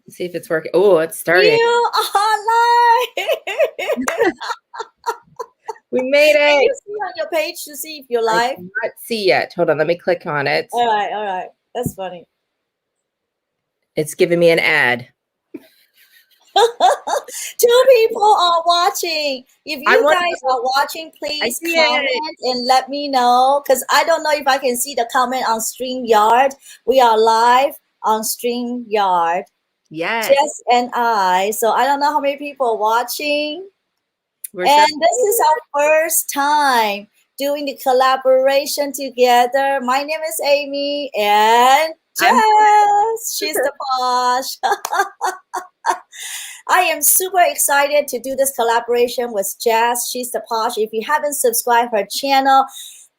Let's see if it's working. Oh, it's starting. You are live. We made it. Can you see on your page to see if you're live? I cannot see yet. Hold on, let me click on it. All right. That's funny. It's giving me an ad. 2 people are watching. If you guys are watching, please comment and let me know, because I don't know if I can see the comment on StreamYard. We are live on StreamYard. Yes. Jess and I. So I don't know how many people are watching. And this is our first time doing the collaboration together. My name is Amy and Jess. She's the Posh. I am super excited to do this collaboration with Jess. She's the Posh. If you haven't subscribed her channel,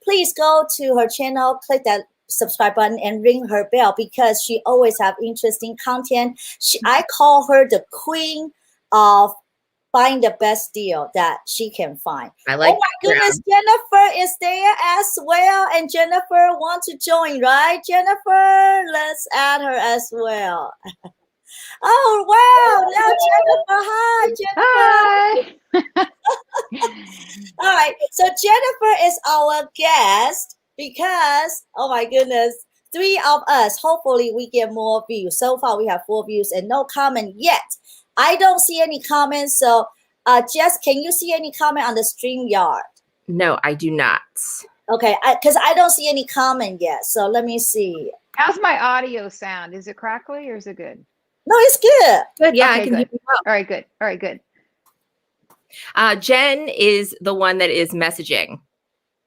please go to her channel, click that subscribe button and ring her bell, because she always have interesting content. I call her the queen of find the best deal that she can find. Oh my goodness, Jennifer is there as well. And Jennifer wants to join, right? Jennifer, let's add her as well. Oh, wow. Now, Jennifer. Hi, Jennifer. All right. So Jennifer is our guest because, oh my goodness, 3 of us, hopefully we get more views. So far, we have 4 views and no comment yet. I don't see any comments. So, Jess, can you see any comment on the StreamYard? No, I do not. Okay, because I don't see any comment yet. So let me see. How's my audio sound? Is it crackly or is it good? No, it's good. Good, yeah, okay, I can hear you well. All right, good. All right, good. Jen is the one that is messaging.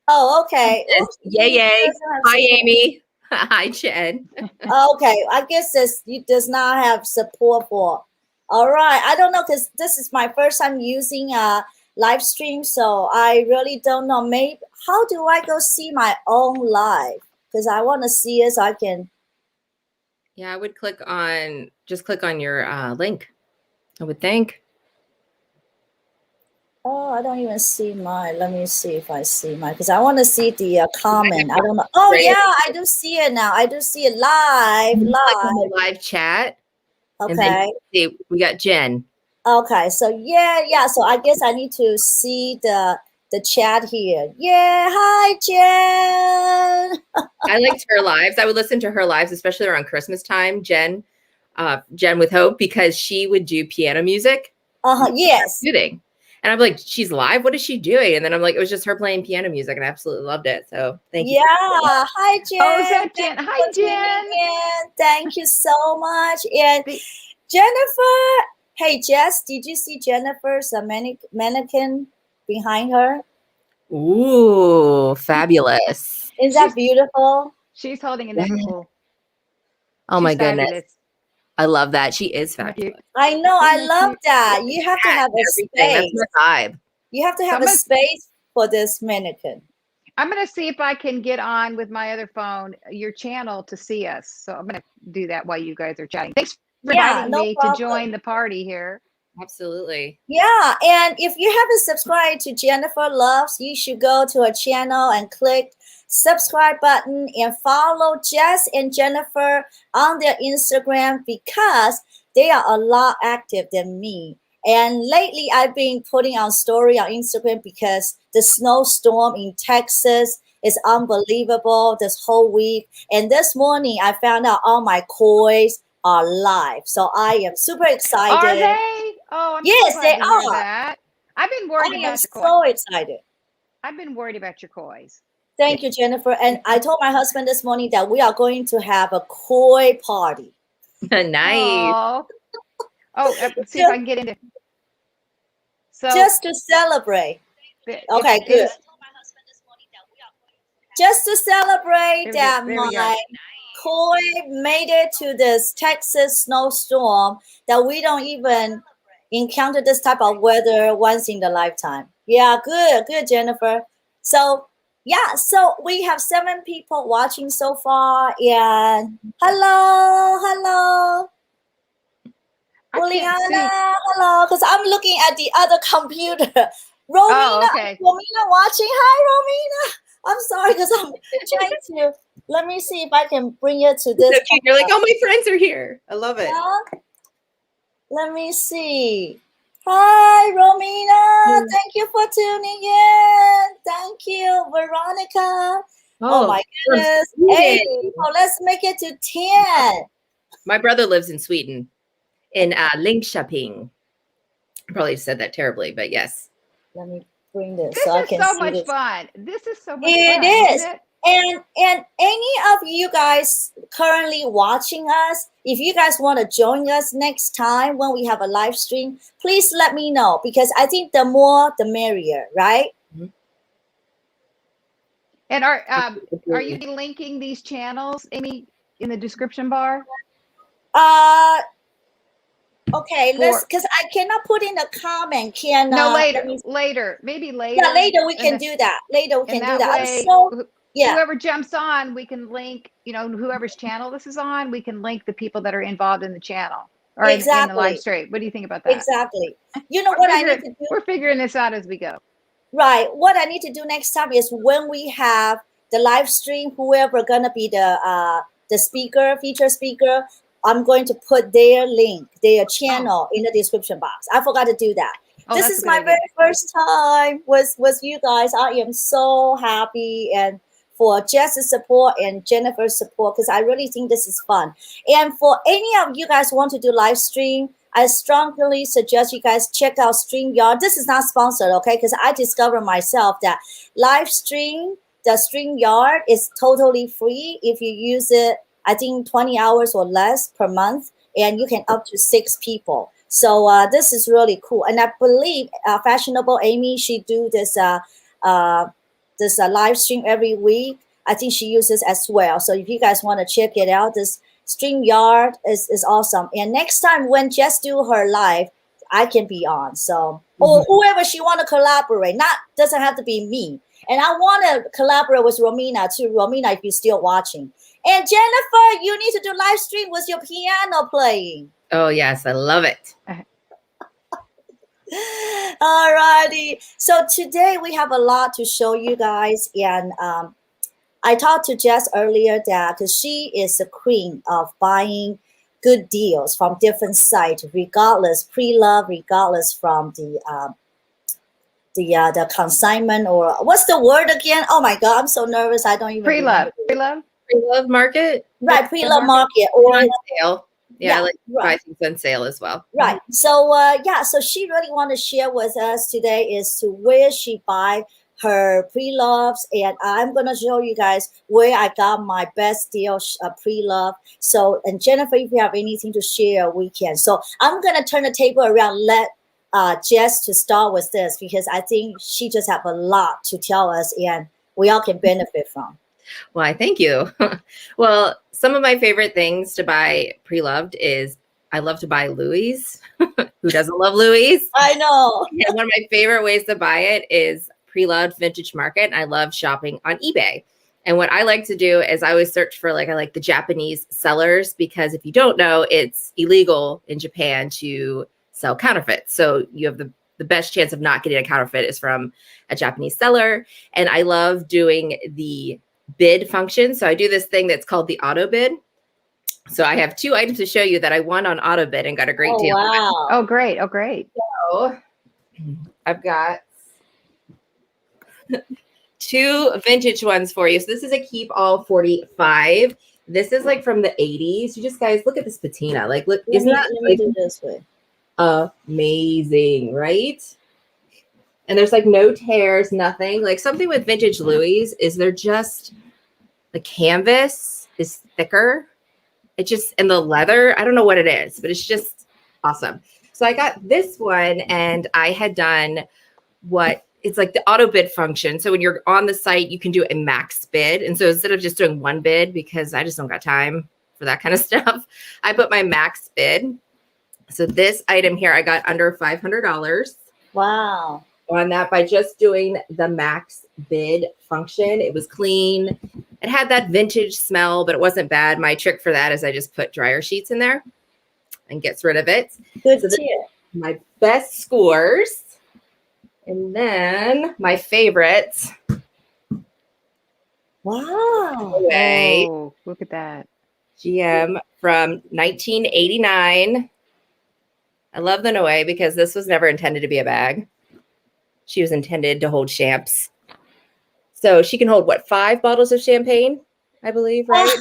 Oh, okay. Yay. Hi, Amy. Hi, Jen. Okay, I guess this does not have support for. All right, I don't know, because this is my first time using a live stream, so I really don't know. Maybe how do I go see my own live? Because I want to see it so I can. Yeah, I would just click on your link, I would think. Oh, I don't even see mine. Let me see if I see mine, because I want to see the comment. I don't know. Oh, yeah, I do see it now. I do see it live. Click on the live chat. Okay. And then see, we got Jen. Okay, so yeah. So I guess I need to see the chat here. Yeah, hi, Jen. I liked her lives. I would listen to her lives, especially around Christmas time. Jen with Hope, because she would do piano music. Yes. Shooting. And I'm like, she's live? What is she doing? And then I'm like, it was just her playing piano music, and I absolutely loved it. So thank you. Yeah. Hi, Jen. Oh, is that Jen? Hi, Jen. Thank you so much. And Jennifer, hey, Jess, did you see Jennifer's mannequin behind her? Ooh, fabulous. Is that beautiful? She's holding a nipple. Oh, my goodness. Fabulous. I love that. She is fabulous. I know. I love that. You have to have a space. That's my vibe. You have to have a space for this mannequin. I'm going to see if I can get on with my other phone, your channel, to see us. So I'm going to do that while you guys are chatting. Thanks for inviting me to join the party here. Absolutely. Yeah. And if you haven't subscribed to Jennifer Loves, you should go to her channel and click subscribe button and follow Jess and Jennifer on their Instagram, because they are a lot active than me. And lately I've been putting on story on Instagram because the snowstorm in Texas is unbelievable this whole week. And this morning I found out all my kois are live. So I am super excited. Are they? Oh, I'm yes, so they glad to hear are. that. I've been worried about your koi. So excited. I've been worried about your kois. Thank you, Jennifer. And I told my husband this morning that we are going to have a koi party. Nice. Let's see if I can get into. So just to celebrate. Okay, good. Just to celebrate that my koi made it to this Texas snowstorm, that we don't even encounter this type of weather once in the lifetime. Yeah, good, Jennifer. So yeah, so we have 7 people watching so far. And hello. Juliana, hello. Because I'm looking at the other computer. Romina watching. Hi, Romina. I'm sorry, because I'm trying to. Let me see if I can bring you to this. So you're like, oh, my friends are here. I love it. Yeah. Let me see. Hi, Romina. Thank you for tuning in. Thank you, Veronica. Oh my goodness. 8 people. Let's make it to 10. My brother lives in Sweden, in Linköping. I probably said that terribly, but yes. Let me bring this This so I is can so see much this. fun. This is so much It fun, is. isn't it? And any of you guys currently watching us, if you guys want to join us next time when we have a live stream, please let me know, because I think the more the merrier, right? And are you linking these channels, Amy, in the description bar? Okay, let's, because I cannot put in a comment. No, later, maybe later. Yeah, later we can do that. Later we can do that. Way, whoever jumps on, we can link, whoever's channel this is on, we can link the people that are involved in the channel or in the live stream. What do you think about that? Exactly. You know what I need to do? We're figuring this out as we go. Right. What I need to do next time is when we have the live stream, whoever gonna be the speaker, feature speaker, I'm going to put their link, their channel in the description box. I forgot to do that. This is my very first time with you guys. I am so happy, and for Jess's support and Jennifer's support, because I really think this is fun. And for any of you guys who want to do live stream, I strongly suggest you guys check out StreamYard. This is not sponsored, okay? Because I discovered myself that live stream, the StreamYard is totally free if you use it, I think 20 hours or less per month, and you can up to 6 people. So this is really cool. And I believe Fashionable Amy, she do this live stream every week. I think she uses as well. So if you guys want to check it out, this StreamYard is awesome. And next time when Jess do her live, I can be on. So or whoever she want to collaborate, doesn't have to be me. And I want to collaborate with Romina too. Romina, if you're still watching. And Jennifer, you need to do live stream with your piano playing. Oh, yes. I love it. All righty. So today we have a lot to show you guys. And I talked to Jess earlier that because she is the queen of buying good deals from different sites, regardless, pre-love, regardless from the consignment, or what's the word again? Oh my God, I'm so nervous. I don't even pre-love market. Right, pre-love market or sale. Yeah, I like to buy things on sale as well. Right. So so she really want to share with us today is to where she buy her pre-loves, and I'm gonna show you guys where I got my best deal pre-love. So, and Jennifer, if you have anything to share, we can. So I'm gonna turn the table around, let Jess to start with this, because I think she just have a lot to tell us, and we all can benefit from. Why, thank you. Well, some of my favorite things to buy pre-loved is I love to buy Louis. Who doesn't love Louis? I know. And one of my favorite ways to buy it is pre-loved vintage market. And I love shopping on eBay. And what I like to do is I always search for I like the Japanese sellers, because if you don't know, it's illegal in Japan to sell counterfeits. So you have the best chance of not getting a counterfeit is from a Japanese seller. And I love doing the bid function. So I do this thing that's called the auto bid. So I have 2 items to show you that I won on auto bid and got a great deal. Wow. Oh, great. Oh, great. So I've got 2 vintage ones for you. So this is a Keep All 45. This is from the 80s. You just guys look at this patina. Look, isn't that let me do this way. Amazing, right? And there's no tears, nothing. Something with vintage Louis is they're just, the canvas is thicker. It just, and the leather, I don't know what it is, but it's just awesome. So I got this one, and I had done it's like the auto bid function. So when you're on the site, you can do a max bid. And so instead of just doing 1 bid, because I just don't got time for that kind of stuff, I put my max bid. So this item here, I got under $500. Wow. On that by just doing the max bid function. It was clean. It had that vintage smell, but it wasn't bad. My trick for that is I just put dryer sheets in there and gets rid of it. Good tip. My best scores. And then my favorites. Wow. Oh, look at that. GM from 1989. I love the Noe because this was never intended to be a bag. She was intended to hold champs. So she can hold, what, 5 bottles of champagne, I believe, right?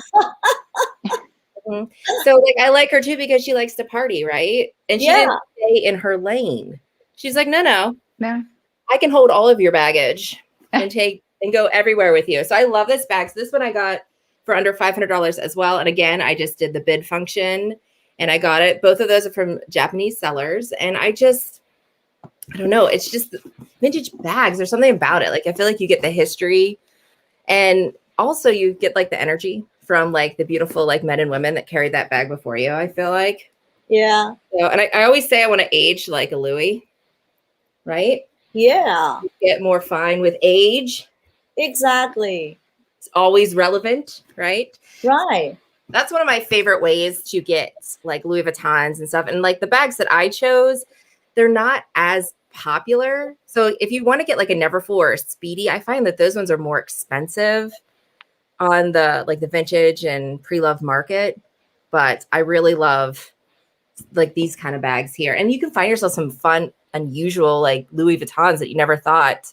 So like I like her too because she likes to party, right? And she didn't stay in her lane. She's like, no, I can hold all of your baggage and take and go everywhere with you. So I love this bag. So this one I got for under $500 as well. And again, I just did the bid function and I got it. Both of those are from Japanese sellers. And I don't know. It's just vintage bags. There's something about it. Like, I feel like you get the history and also you get like the energy from like the beautiful like men and women that carried that bag before you, I feel like. Yeah. So, and I always say I want to age like a Louis, right? Yeah. You get more fine with age. Exactly. It's always relevant, right? Right. That's one of my favorite ways to get like Louis Vuittons and stuff. And like the bags that I chose, they're not as popular. So if you want to get like a Neverfull or a Speedy, I find that those ones are more expensive on the like the vintage and pre-loved market. But I really love like these kind of bags here. And you can find yourself some fun, unusual like Louis Vuittons that you never thought,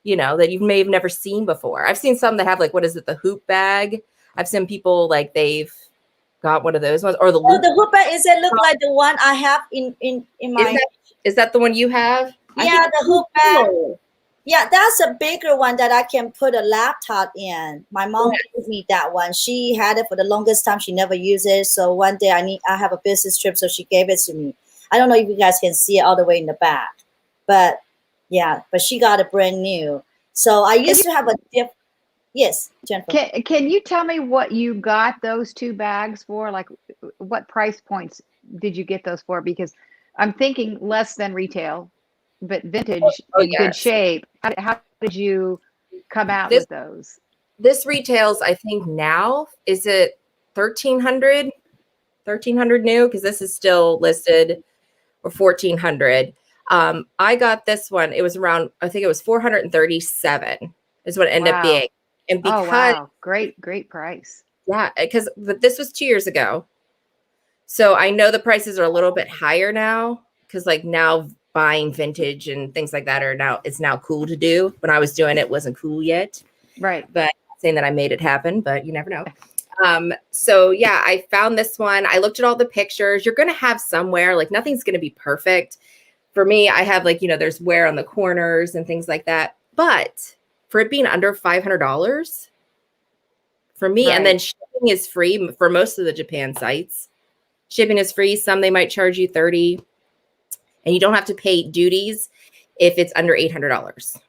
you know, that you may have never seen before. I've seen some that have like, what is it, the hoop bag? I've seen people like they've got one of those ones or the loop. The hoop bag, is it look like the one I have in my is that the one you have? Yeah, the hoop bag. Yeah, that's a bigger one that I can put a laptop in. My mom gave me that one. She had it for the longest time. She never used it. So one day I have a business trip, so she gave it to me. I don't know if you guys can see it all the way in the back, but yeah, but she got it brand new. So I used to have a yes, Jennifer. Can you tell me what you got those 2 bags for? Like, what price points did you get those for? Because I'm thinking less than retail, but vintage in good shape. How did you come out with those? This retails, I think now, is it 1,300 new? Because this is still listed for 1,400. I got this one. It was around, I think it was 437 is what it ended up being. And because great price. Yeah, because this was 2 years ago. So I know the prices are a little bit higher now because like now buying vintage and things like that it's now cool to do. When I was doing it, wasn't cool yet. Right. But saying that I made it happen, but you never know. So yeah, I found this one. I looked at all the pictures. You're going to have somewhere, like nothing's going to be perfect. For me, I have like, you know, there's wear on the corners and things like that. But for it being under $500 for me, and then shipping is free for most of the Japan sites. Shipping is free. Some they might charge you $30, and you don't have to pay duties if it's under $800.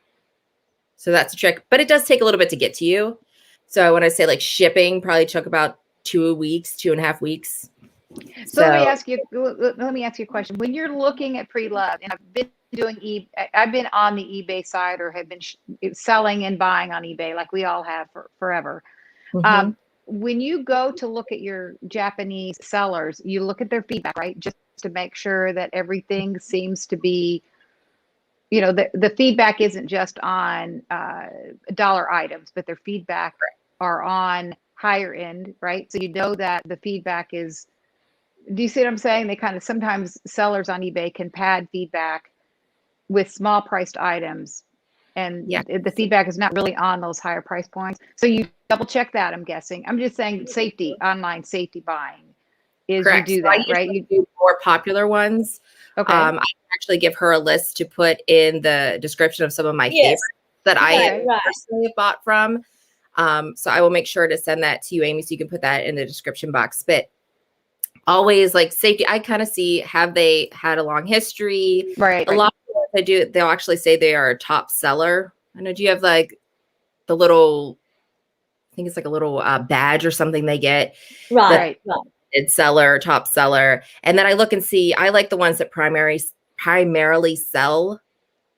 So that's a trick, but it does take a little bit to get to you. So when I say like shipping, probably took about 2 weeks, 2.5 weeks. So let me ask you a question. When you're looking at pre-loved, and I've been doing I've been on the eBay side or have been selling and buying on eBay like we all have forever. Mm-hmm. When you go to look at your Japanese sellers, you look at their feedback, right? Just to make sure that everything seems to be, you know, the feedback isn't just on dollar items, but their feedback are on higher end, right? So you know that the feedback is, do you see what I'm saying? They kind of, sometimes sellers on eBay can pad feedback with small priced items, and the feedback is not really on those higher price points. So you double check that, I'm guessing. I'm just saying safety, online safety buying is correct. You do that, right? You do more popular ones. Okay. I actually give her a list to put in the description of some of my favorites that I personally have bought from. So I will make sure to send that to you, Amy, so you can put that in the description box. But always like safety, I kind of see, have they had a long history? Right. A lot of people I do, they'll actually say they are a top seller. I know, do you have like the little, I think it's like a little badge or something they get? Right. Seller, top seller. And then I look and see, I like the ones that primarily sell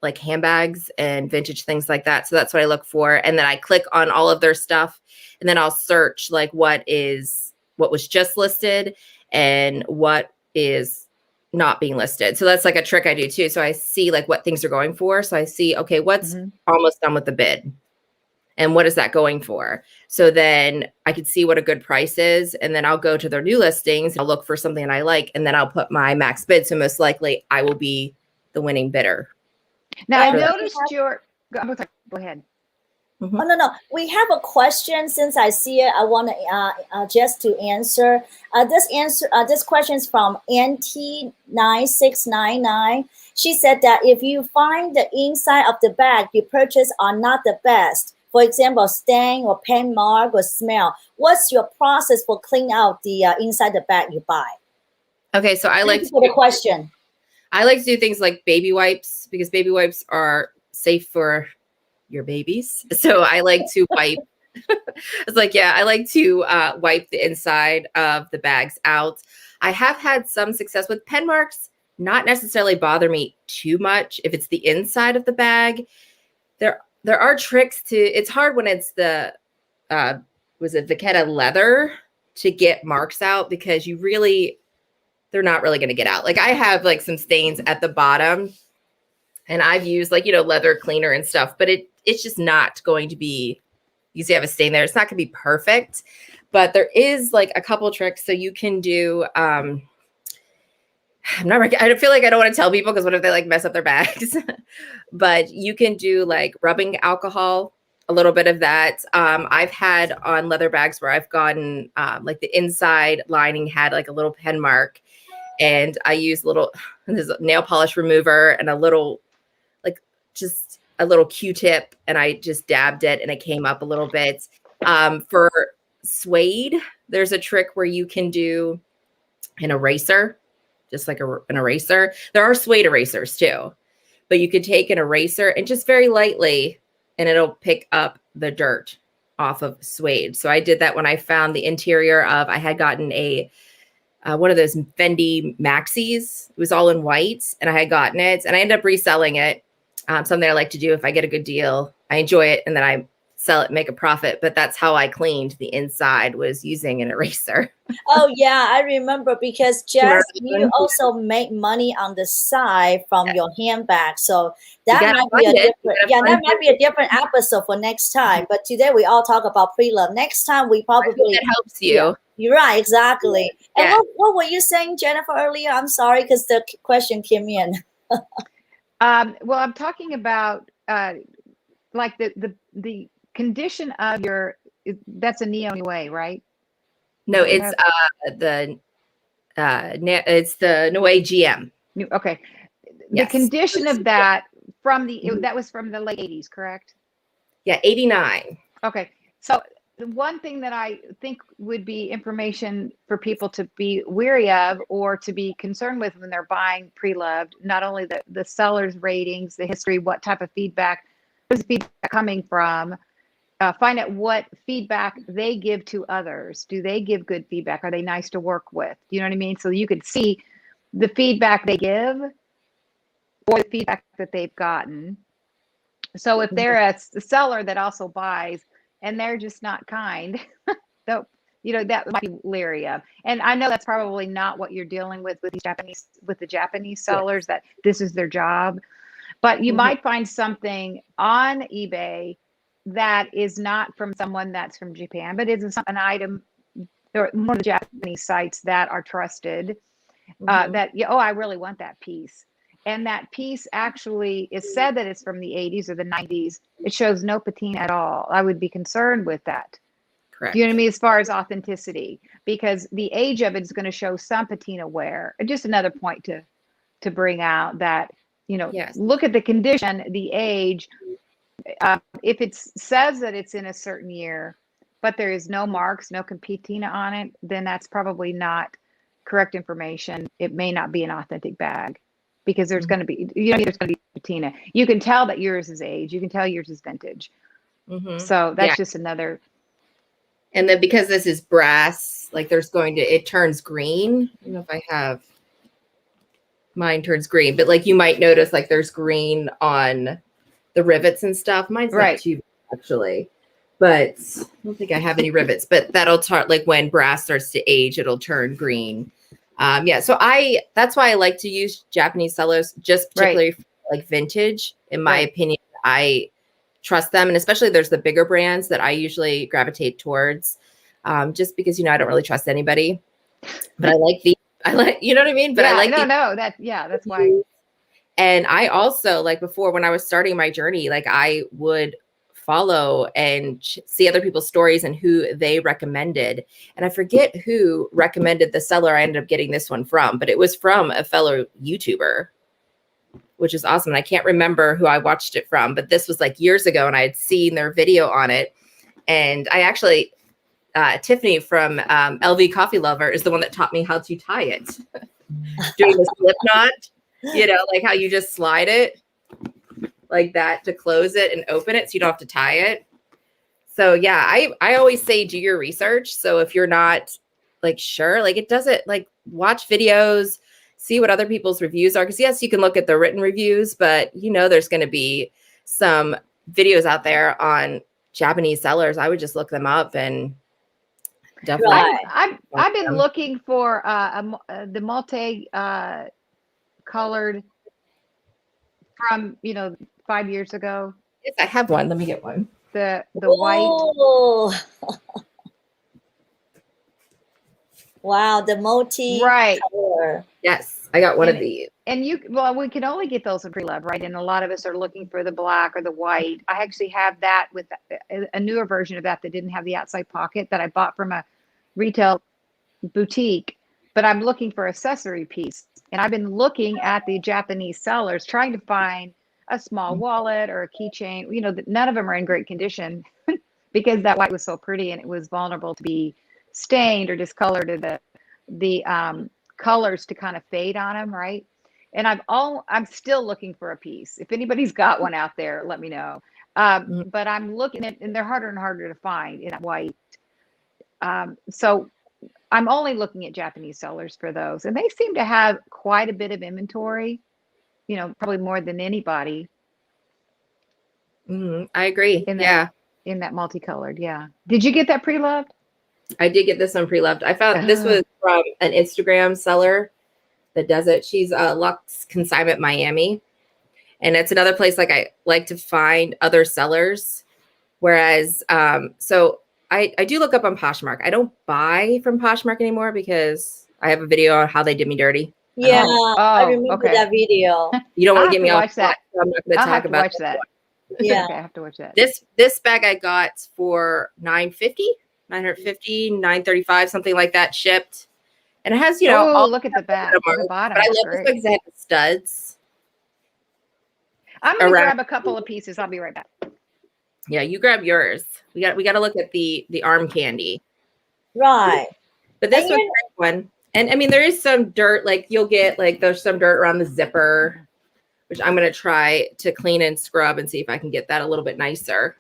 like handbags and vintage things like that. So that's what I look for. And then I click on all of their stuff, and then I'll search like what was just listed and what is not being listed. So that's like a trick I do too. So I see like what things are going for. So I see, okay, what's almost done with the bid. and what is that going for? So then I could see what a good price is, and then I'll go to their new listings. I'll look for something that I like, and then I'll put my max bid. So most likely I will be the winning bidder. Now, I And noticed your, go ahead. Oh, no. We have a question. Since I see it, I want just to answer. This question is from NT9699. She said that if you find the inside of the bag you purchase are not the best, for example, stain or pen mark or smell, what's your process for clean out the inside the bag you buy? Okay, so I like for the question. I like to do things like baby wipes, because baby wipes are safe for your babies. So I like to wipe. It's like, yeah, I like to wipe the inside of the bags out. I have had some success with pen marks, not necessarily bother me too much if it's the inside of the bag. There are tricks to, it's hard when it's the, was it Vachetta leather to get marks out, because they're not really going to get out. Like I have like some stains at the bottom, and I've used like, leather cleaner and stuff, but it's just not going to be, you see I have a stain there. It's not going to be perfect, but there is like a couple tricks. So you can do, I feel like I don't want to tell people, because what if they like mess up their bags? But you can do like rubbing alcohol, a little bit of that. I've had on leather bags where I've gotten like the inside lining had like a little pen mark, and I use this nail polish remover and a little Q-tip, and I just dabbed it and it came up a little bit. For suede, there's a trick where you can do an eraser, just like an eraser. There are suede erasers too, but you could take an eraser and just very lightly, and it'll pick up the dirt off of suede. So I did that when I found the interior of, I had gotten one of those Fendi maxis. It was all in white, and I had gotten it, and I ended up reselling it. Something I like to do if I get a good deal. I enjoy it, and then I sell it, make a profit. But that's how I cleaned the inside, was using an eraser. Oh yeah, I remember, because Jess, you also make money on the side from your handbag. So that might be a different episode for next time. But today we all talk about pre-love. Next time we probably that helps you. Yeah, you're right, exactly. Yeah. And what were you saying, Jennifer, earlier? I'm sorry, because the question came in. Well, I'm talking about like the condition of that's a Neo Way, right? No, it's the Noe GM. Okay. Yes. The condition of that that was from the late 80s, correct? Yeah, 89. Okay. So the one thing that I think would be information for people to be wary of or to be concerned with when they're buying pre-loved, not only the seller's ratings, the history, what type of feedback, where's the feedback coming from, find out what feedback they give to others. Do they give good feedback? Are they nice to work with? You know what I mean? So you could see the feedback they give or the feedback that they've gotten. So if they're a seller that also buys and they're just not kind, so that might be leery of. And I know that's probably not what you're dealing with the Japanese sellers, that this is their job. But you might find something on eBay that is not from someone that's from Japan, but it's an item or one of the Japanese sites that are trusted. That I really want that piece. And that piece actually is said that it's from the 80s or the 90s. It shows no patina at all. I would be concerned with that. Correct. You know what I mean? As far as authenticity, because the age of it is going to show some patina wear. Just another point to bring out that, Yes. Look at the condition, the age. If it says that it's in a certain year, but there is no marks, no patina on it, then that's probably not correct information. It may not be an authentic bag. Because there's going to be, there's going to be patina. You can tell that yours is age. You can tell yours is vintage. So that's just another. And then because this is brass, like it turns green. I don't know if I have, mine turns green, but like you might notice like there's green on the rivets and stuff. Mine's not too actually, but I don't think I have any rivets, but that'll turn, like when brass starts to age, it'll turn green. So that's why I like to use Japanese sellers, just particularly for like vintage. In my opinion, I trust them. And especially there's the bigger brands that I usually gravitate towards, just because, I don't really trust anybody, but I like, you know what I mean? But yeah, I like that's why. And I also, like, before, when I was starting my journey, like, I would follow and see other people's stories and who they recommended. And I forget who recommended the seller I ended up getting this one from, but it was from a fellow YouTuber, which is awesome. And I can't remember who I watched it from, but this was like years ago and I had seen their video on it. And I actually, Tiffany from LV Coffee Lover is the one that taught me how to tie it. Doing the slip knot, like how you just slide it like that to close it and open it so you don't have to tie it. So yeah, I always say do your research. So if you're not like sure, like it doesn't, like, watch videos, see what other people's reviews are. Because yes, you can look at the written reviews, but there's going to be some videos out there on Japanese sellers. I would just look them up and definitely. Right. I've been looking for the multi colored from 5 years ago. Yes, I have one. Let me get one. The white. Wow, the multi right. color. Yes, I got one of these. And we can only get those in pre-loved, right? And a lot of us are looking for the black or the white. I actually have that with a newer version of that didn't have the outside pocket that I bought from a retail boutique, but I'm looking for accessory piece. And I've been looking at the Japanese sellers, trying to find a small wallet or a keychain. None of them are in great condition because that white was so pretty and it was vulnerable to be stained or discolored, or the colors to kind of fade on them, right? And I'm still looking for a piece. If anybody's got one out there, let me know. But I'm looking at, and they're harder and harder to find in that white. So I'm only looking at Japanese sellers for those, and they seem to have quite a bit of inventory, probably more than anybody. I agree. In that multicolored. Yeah. Did you get that pre-loved? I did get this one pre-loved. I found this was from an Instagram seller that does it. She's Lux Consignment Miami. And it's another place like I like to find other sellers. Whereas, so I do look up on Poshmark. I don't buy from Poshmark anymore because I have a video on how they did me dirty. Yeah, I remember that video. You don't want to get me off that. So I'm not going to talk about watch that. Yeah, okay, I have to watch that. This bag I got for $950, $935, something like that, shipped. And it has, look at the back, the bottom. But I love this because it has the studs. I'm gonna grab a couple of pieces. I'll be right back. Yeah, you grab yours. We got to look at the arm candy. Right. But this was one. And I mean, there is some dirt, like you'll get like there's some dirt around the zipper, which I'm gonna try to clean and scrub and see if I can get that a little bit nicer.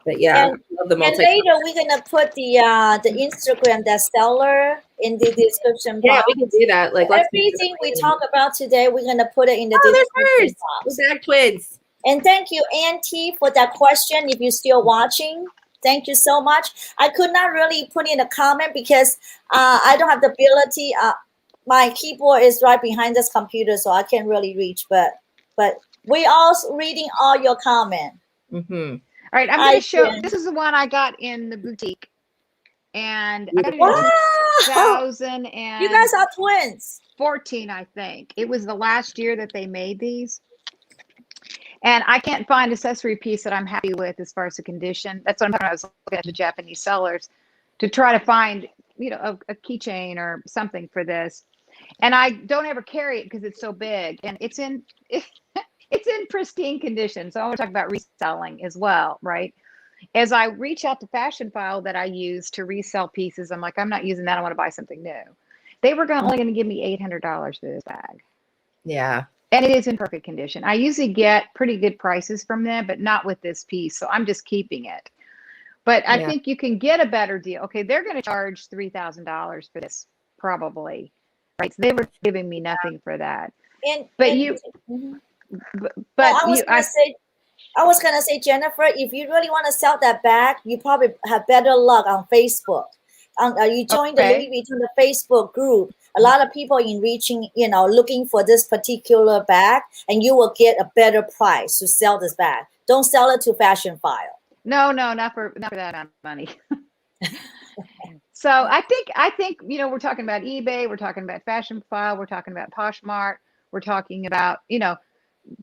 But yeah, and later we're gonna put the Instagram, that seller, in the description box. Yeah, we can do that. Like everything we talk about today, we're gonna put it in the description box. Exact twins. And thank you, Auntie, for that question. If you're still watching, thank you so much. I could not really put in a comment because I don't have the ability. My keyboard is right behind this computer, so I can't really reach. But we all reading all your comment. Mm-hmm. All right, I'm going to show. This is the one I got in the boutique, and I got it in 2000 and you guys are twins. 14, I think. It was the last year that they made these. And I can't find accessory piece that I'm happy with as far as the condition. That's what I'm talking about. I was looking at the Japanese sellers to try to find, a keychain or something for this. And I don't ever carry it because it's so big, and it's in pristine condition. So I want to talk about reselling as well, right? As I reach out to Fashionphile that I use to resell pieces, I'm like, I'm not using that. I want to buy something new. They were only going to give me $800 for this bag. Yeah. And it is in perfect condition. I usually get pretty good prices from them, but not with this piece. So I'm just keeping it. But I think you can get a better deal. Okay, they're going to charge $3,000 for this, probably. Right? So they were giving me nothing for that. I was gonna say, Jennifer, if you really want to sell that bag, you probably have better luck on Facebook. You join the Louis Vuitton Facebook group. a lot of people in reaching, looking for this particular bag, and you will get a better price to sell this bag. Don't sell it to Fashionphile. No, not for that amount of money. So I think we're talking about eBay, we're talking about Fashionphile, we're talking about Poshmark, we're talking about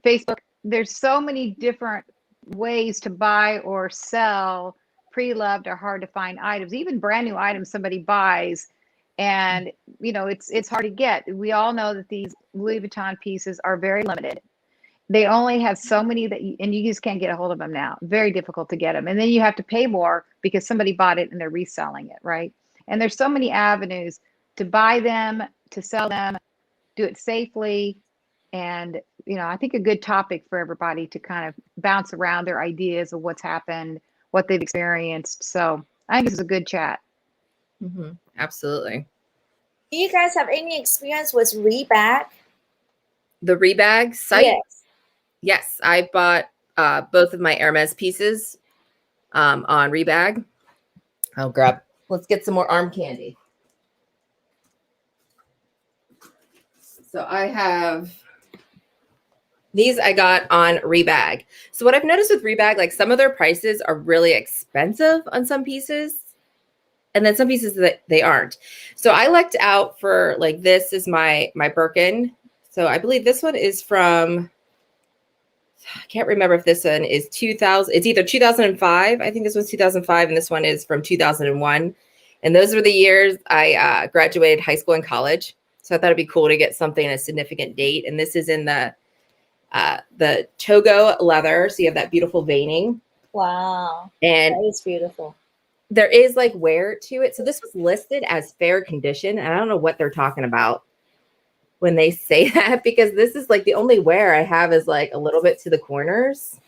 Facebook. There's so many different ways to buy or sell pre-loved or hard to find items, even brand new items somebody buys, and it's hard to get. We all know that these Louis Vuitton pieces are very limited. They only have so many and you just can't get a hold of them now. Very difficult to get them. And then you have to pay more because somebody bought it and they're reselling it, right? And there's so many avenues to buy them, to sell them, do it safely. And, I think a good topic for everybody to kind of bounce around their ideas of what's happened, what they've experienced. So I think this is a good chat. Mm-hmm. Absolutely. Do you guys have any experience with Rebag? The Rebag site? Yes. Yes, I bought both of my Hermes pieces on Rebag. Let's get some more arm candy. So I have these I got on Rebag. So what I've noticed with Rebag, like some of their prices are really expensive on some pieces, and then some pieces that they aren't. So I lucked out for like this is my Birkin. So I believe this one is from, I can't remember if this one is 2000. It's either 2005. I think this one's 2005, and this one is from 2001. And those were the years I graduated high school and college. So I thought it'd be cool to get something in a significant date. And this is in the Togo leather. So you have that beautiful veining. Wow. And that is beautiful. There is like wear to it. So this was listed as fair condition. And I don't know what they're talking about when they say that, because this is like the only wear I have is like a little bit to the corners.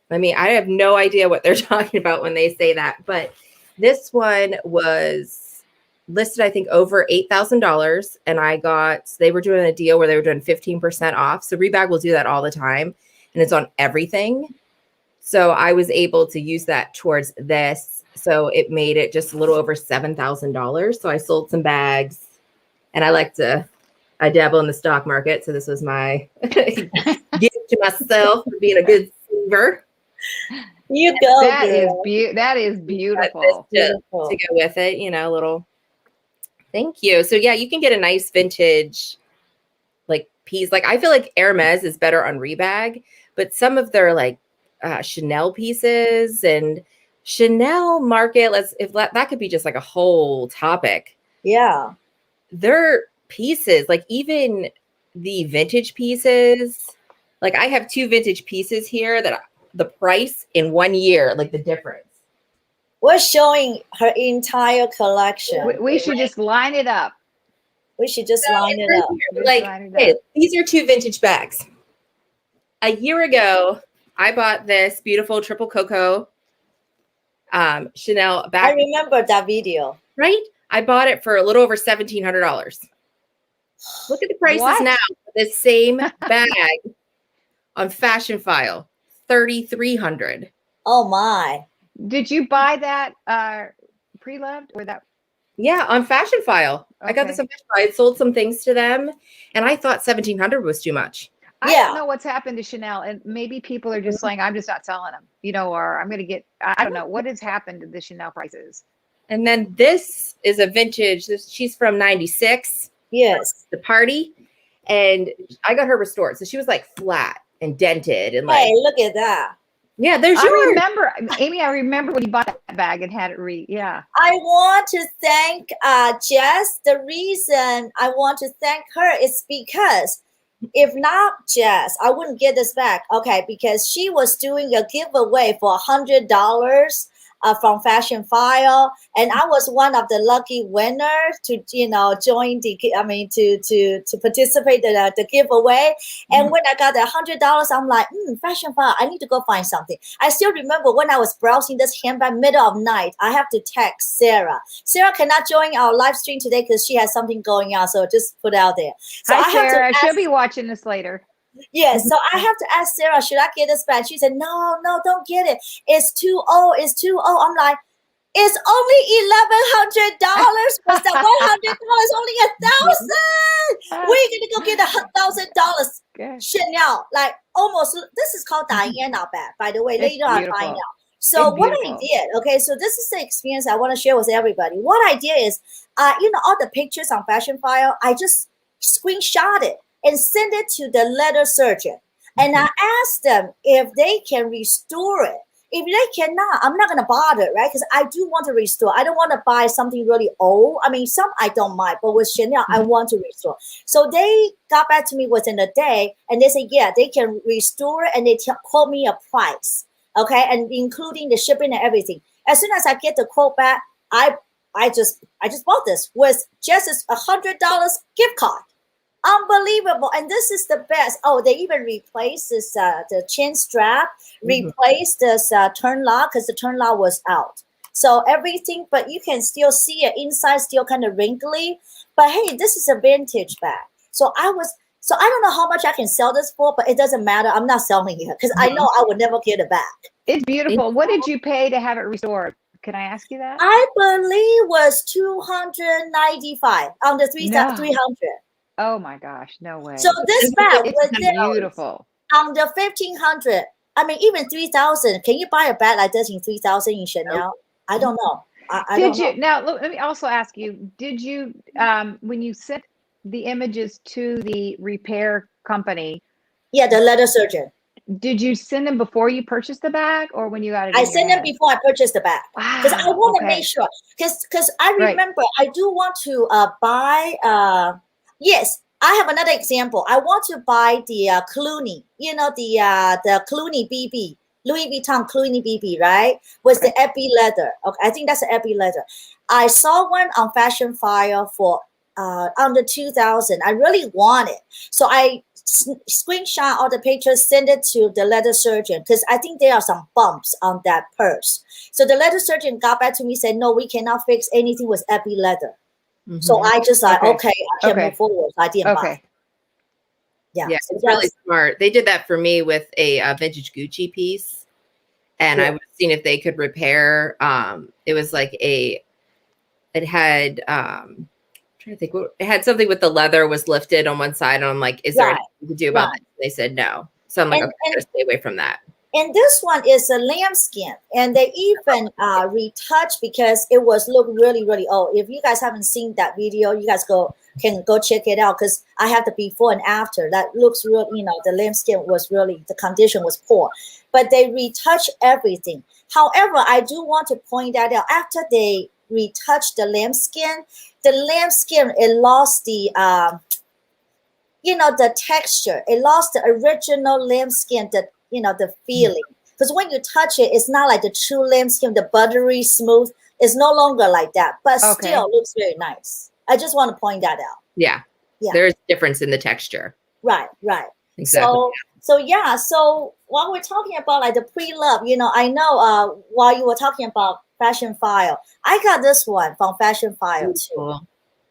I mean, I have no idea what they're talking about when they say that, but this one was listed, I think, over $8,000. And they were doing a deal where they were doing 15% off. So Rebag will do that all the time, and it's on everything. So I was able to use that towards this. So it made it just a little over $7,000. So I sold some bags, and I dabble in the stock market. So this was my gift to myself for being a good saver. You go. That is beautiful. To go with it, little. Thank you. So yeah, you can get a nice vintage like piece. Like I feel like Hermes is better on Rebag, but some of their like Chanel pieces and Chanel market, that could be just like a whole topic. Yeah. Their pieces, like even the vintage pieces, like I have 2 vintage pieces here that the price in 1 year, like the difference. We're showing her entire collection. We should just line it up. We should just line it up. Like, hey, these are 2 vintage bags. A year ago, I bought this beautiful triple cocoa Chanel bag. I remember that video. Right? I bought it for a little over $1,700. Look at the prices now for this same bag on Fashionphile, $3,300. Oh my! Did you buy that pre-loved or that? Yeah, on Fashionphile. Okay. I got this on Fashionphile. I sold some things to them, and I thought $1,700 was too much. I don't know what's happened to Chanel, and maybe people are just saying, I'm just not selling them, or I'm going to get, I don't know what has happened to the Chanel prices. And then this is a vintage. She's from 96. Yes. The party. And I got her restored. So she was like flat and dented. And like, hey, look at that. Yeah, there's yours. I remember, Amy, I remember when you bought that bag and had it yeah. I want to thank Jess. The reason I want to thank her is because if not Jess, I wouldn't get this back. Okay, because she was doing a giveaway for $100 from Fashionphile, and I was one of the lucky winners to join to participate in the giveaway. And when I got the $100, I'm like, Fashionphile, I need to go find something. I still remember when I was browsing this handbag middle of night, I have to text Sarah. Sarah cannot join our live stream today because she has something going on, so just put out there. So Hi, Sarah. She'll be watching this later. Yes, so I have to ask Sarah, should I get this bag? She said, no, don't get it. It's too old. I'm like, It's only $1,100. Was that $100 only $1,000? We're gonna go get $1,000 Chanel, like almost. This is called Diana bag, by the way. Later I'll find out. So what I did, okay, so this is the experience I want to share with everybody. What I did is, all the pictures on Fashionphile, I just screenshot it and send it to the leather surgeon. And I asked them if they can restore it. If they cannot, I'm not going to bother, right? Because I do want to restore. I don't want to buy something really old. I mean, some I don't mind, but with Chanel, I want to restore. So they got back to me within a day, and they said, yeah, they can restore it, and they quote me a price, okay, and including the shipping and everything. As soon as I get the quote back, I just bought this with just $100 gift card. Unbelievable. And this is the best. Oh, they even replaced this the chin strap, replaced this turn lock, because the turn lock was out. So everything, but you can still see it inside, still kind of wrinkly. But hey, this is a vintage bag. So I don't know how much I can sell this for, but it doesn't matter. I'm not selling it because I know I would never get it back. It's beautiful. What did you pay to have it restored? Can I ask you that? I believe was $295 on the 300. Oh my gosh, no way. So this bag was beautiful. On the 1,500. I mean, even 3,000. Can you buy a bag like this in 3,000 in Chanel? I don't know. Did you? Now, look, let me also ask you, did you, when you sent the images to the repair company? Yeah, the leather surgeon. Did you send them before you purchased the bag or when you got it? I sent them before I purchased the bag. Because I want to make sure. Because I remember I do want to buy, yes, I have another example. I want to buy the Clooney, the Clooney BB, Louis Vuitton Clooney BB, right? With the epi leather. Okay, I think that's the epi leather. I saw one on Fashionphile for under 2,000. I really want it. So I screenshot all the pictures, send it to the leather surgeon because I think there are some bumps on that purse. So the leather surgeon got back to me, said, no, we cannot fix anything with epi leather. So I just okay, I can move forward. So I didn't buy. Yeah, it's really smart. They did that for me with a vintage Gucci piece, and I was seeing if they could repair. It was like it had I'm trying to think. It had something with the leather was lifted on one side, and I'm like, is there anything to do about that? They said no. So I'm like, okay, I gotta stay away from that. And this one is a lambskin, and they even retouched because it was look really, really old. If you guys haven't seen that video, you guys can go check it out because I have the before and after. That looks real, the lambskin was really, the condition was poor, but they retouched everything. However, I do want to point that out. After they retouched the lambskin, it lost the the texture. It lost the original lambskin, the feeling. Because when you touch it, it's not like the true lambskin, the buttery smooth. It's no longer like that, but still looks very nice. I just want to point that out. Yeah. There's difference in the texture. Right. Exactly. So while we're talking about like the pre-love, I know while you were talking about Fashionphile, I got this one from Fashionphile too. Cool.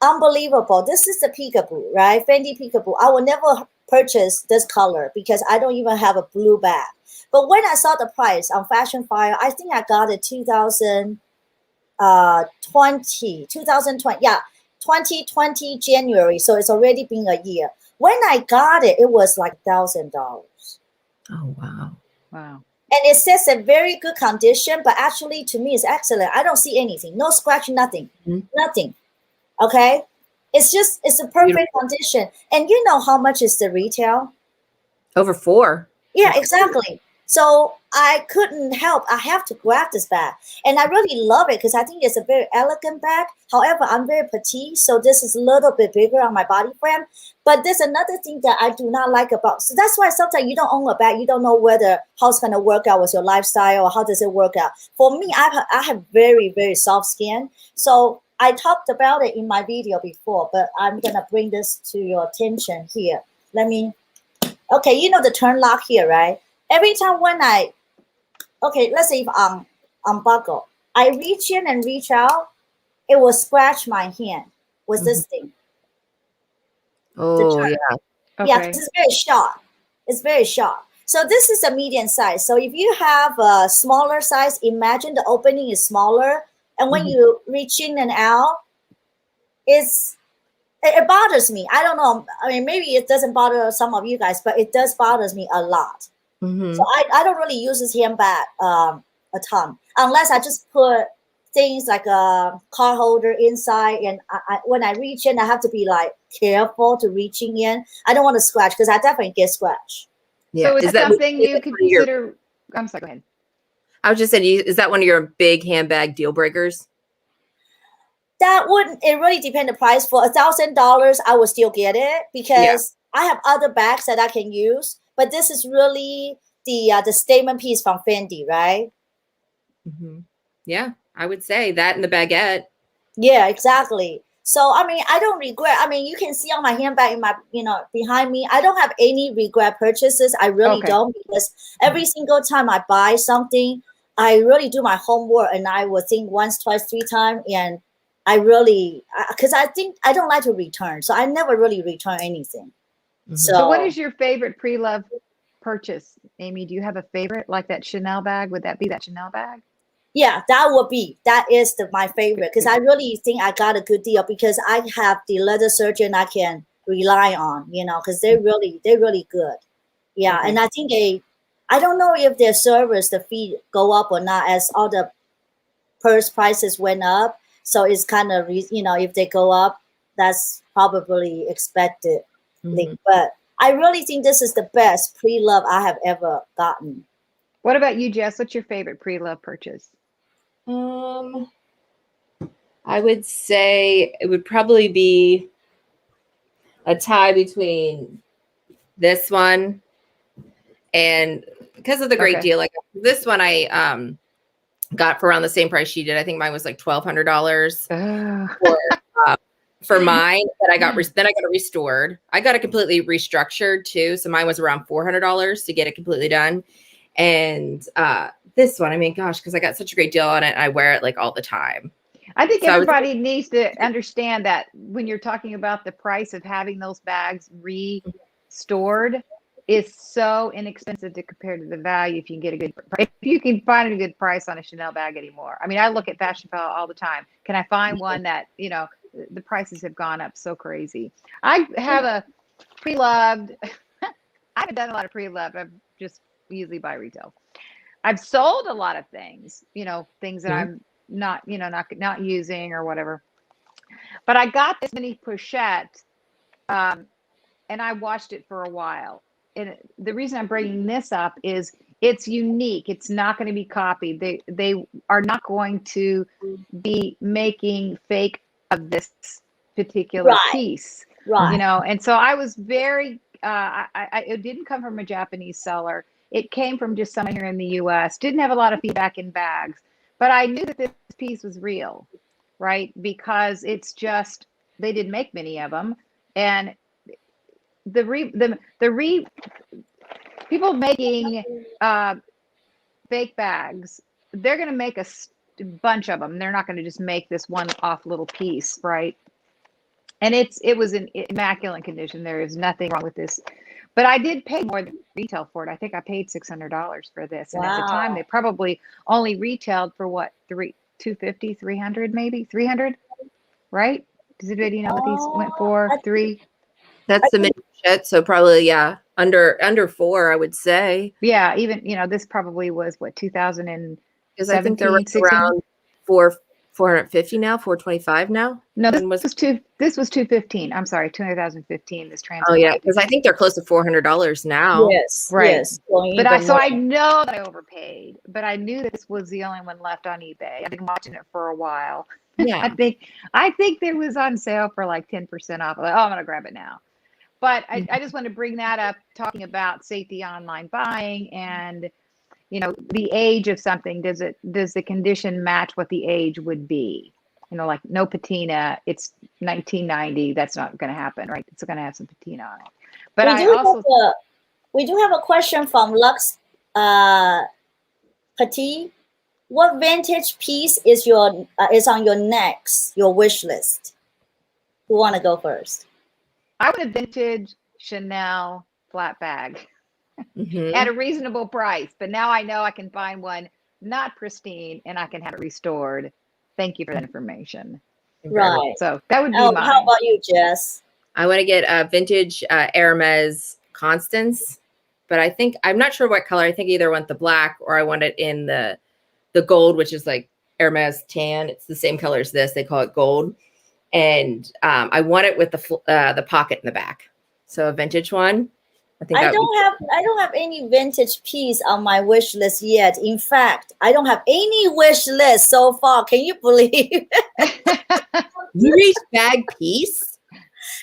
Unbelievable. This is the peekaboo, right? Fendi peekaboo. I will never purchase this color because I don't even have a blue bag. But when I saw the price on Fashionphile, I think I got it 2020. Yeah, 2020 January. So it's already been a year. When I got it, it was like $1,000. Oh, wow. And it says a very good condition, but actually to me it's excellent. I don't see anything. No scratch, nothing. Nothing. Okay? It's a perfect condition. And you know how much is the retail? Over $4. Yeah, exactly. So I couldn't help. I have to grab this bag. And I really love it because I think it's a very elegant bag. However, I'm very petite, so this is a little bit bigger on my body frame. But there's another thing that I do not like about. So that's why sometimes you don't own a bag. You don't know how it's going to work out with your lifestyle or how does it work out. For me, I have very, very soft skin. So I talked about it in my video before, but I'm going to bring this to your attention here. Okay, the turn lock here, right? Every time when let's say if I'm unbuckle, I reach in and reach out, it will scratch my hand with this thing. Oh, yeah. Okay. Yeah, it's very sharp. It's very sharp. So this is a medium size. So if you have a smaller size, imagine the opening is smaller And when you reach in and out, it bothers me. I don't know. I mean, maybe it doesn't bother some of you guys, but it does bothers me a lot. So I don't really use this handbag a ton, unless I just put things like a card holder inside. And when I reach in, I have to be like careful to reaching in. I don't want to scratch because I definitely get scratched. Yeah. So is that something you could consider? I'm sorry, go ahead. I was just saying, is that one of your big handbag deal breakers? That wouldn't, it really depends the price. For $1,000, I would still get it because I have other bags that I can use. But this is really the statement piece from Fendi, right? Yeah, I would say that and the baguette. Yeah, exactly. So, I mean, I don't regret. I mean, you can see on my handbag in my, behind me, I don't have any regret purchases. I really don't, because every single time I buy something, I really do my homework and I will think once, twice, three times. And I really, because I think I don't like to return. So I never really return anything. So what is your favorite pre-love purchase, Amy? Do you have a favorite, like that Chanel bag? Would that be that Chanel bag? Yeah, that is my favorite, because I really think I got a good deal because I have the leather surgeon I can rely on, because they're really good. Yeah, and I think I don't know if their service, the fee go up or not as all the purse prices went up. So it's kind of, if they go up, that's probably expected. But I really think this is the best pre-love I have ever gotten. What about you, Jess? What's your favorite pre-love purchase? I would say it would probably be a tie between this one and, because of the great deal, like this one I got for around the same price she did. I think mine was like $1,200 for mine. That I got then I got it restored. I got it completely restructured too, so mine was around $400 to get it completely done. And this one, I mean, gosh, because I got such a great deal on it, I wear it like all the time. I think everybody needs to understand that when you're talking about the price of having those bags restored, is so inexpensive to compare to the value if you can get a good price. If you can find a good price on a Chanel bag anymore. I mean, I look at Fashionphile all the time. Can I find one that, the prices have gone up so crazy? I have a pre-loved. I haven't done a lot of pre-loved. I've just usually buy retail. I've sold a lot of things, things that I'm not using or whatever. But I got this mini pochette, and I watched it for a while. And the reason I'm bringing this up is it's unique. It's not going to be copied. They are not going to be making fake of this particular piece, And so I was very. It didn't come from a Japanese seller. It came from just someone here in the U.S. Didn't have a lot of feedback in bags, but I knew that this piece was real, right? Because it's just they didn't make many of them, and people making fake bags, they're going to make a bunch of them. They're not going to just make this one off little piece, right? And it was in immaculate condition. There is nothing wrong with this. But I did pay more than retail for it. I think I paid $600 for this. And at the time, they probably only retailed for what, $250, $300, maybe $300, right? Does anybody know what these went for? $300? That's the mini shit. So probably, under $400, I would say. Yeah, even this probably was what, 2017, because I think they're around 450 now, 425 now. No, this was 215. I'm sorry, 2015. This transfer. Oh yeah, because I think they're close to $400 now. Yes, right. Yes. But I know that I overpaid, but I knew that this was the only one left on eBay. I've been watching it for a while. Yeah, I think there was on sale for like 10% off. Like, I'm gonna grab it now. But I just want to bring that up, talking about safety online buying and the age of something. Does the condition match what the age would be? Like no patina, it's 1990. That's not going to happen, right? It's going to have some patina on it. But we do have a question from Lux Petit. What vintage piece is on your your wish list? Who want to go first? I want a vintage Chanel flat bag at a reasonable price. But now I know I can find one not pristine and I can have it restored Thank you for that information. Right. So that would be Oh, mine. how about you, Jess? I want to get a vintage Hermes Constance, but I'm not sure what color. I think I either want the black or I want it in the gold, which is like Hermes tan. It's the same color as this. They call it gold. And I want it with the pocket in the back. So a vintage one. I don't have any vintage piece on my wish list yet. In fact, I don't have any wish list so far. Can you believe? You reached bag piece?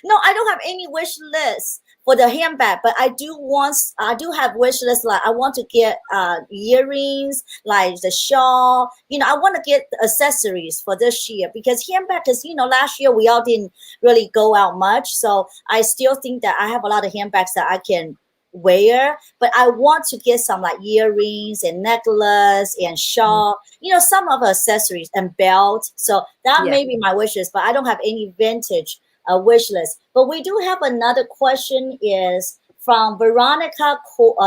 No, I don't have any wish list for the handbag, but I do have wish list. Like I want to get earrings, like the shawl. I want to get accessories for this year because handbag is, last year we all didn't really go out much. So I still think that I have a lot of handbags that I can wear, but I want to get some like earrings and necklace and shawl, some of accessories and belt. So that may be my wishes, but I don't have any vintage wish list. But we do have another question is from Veronica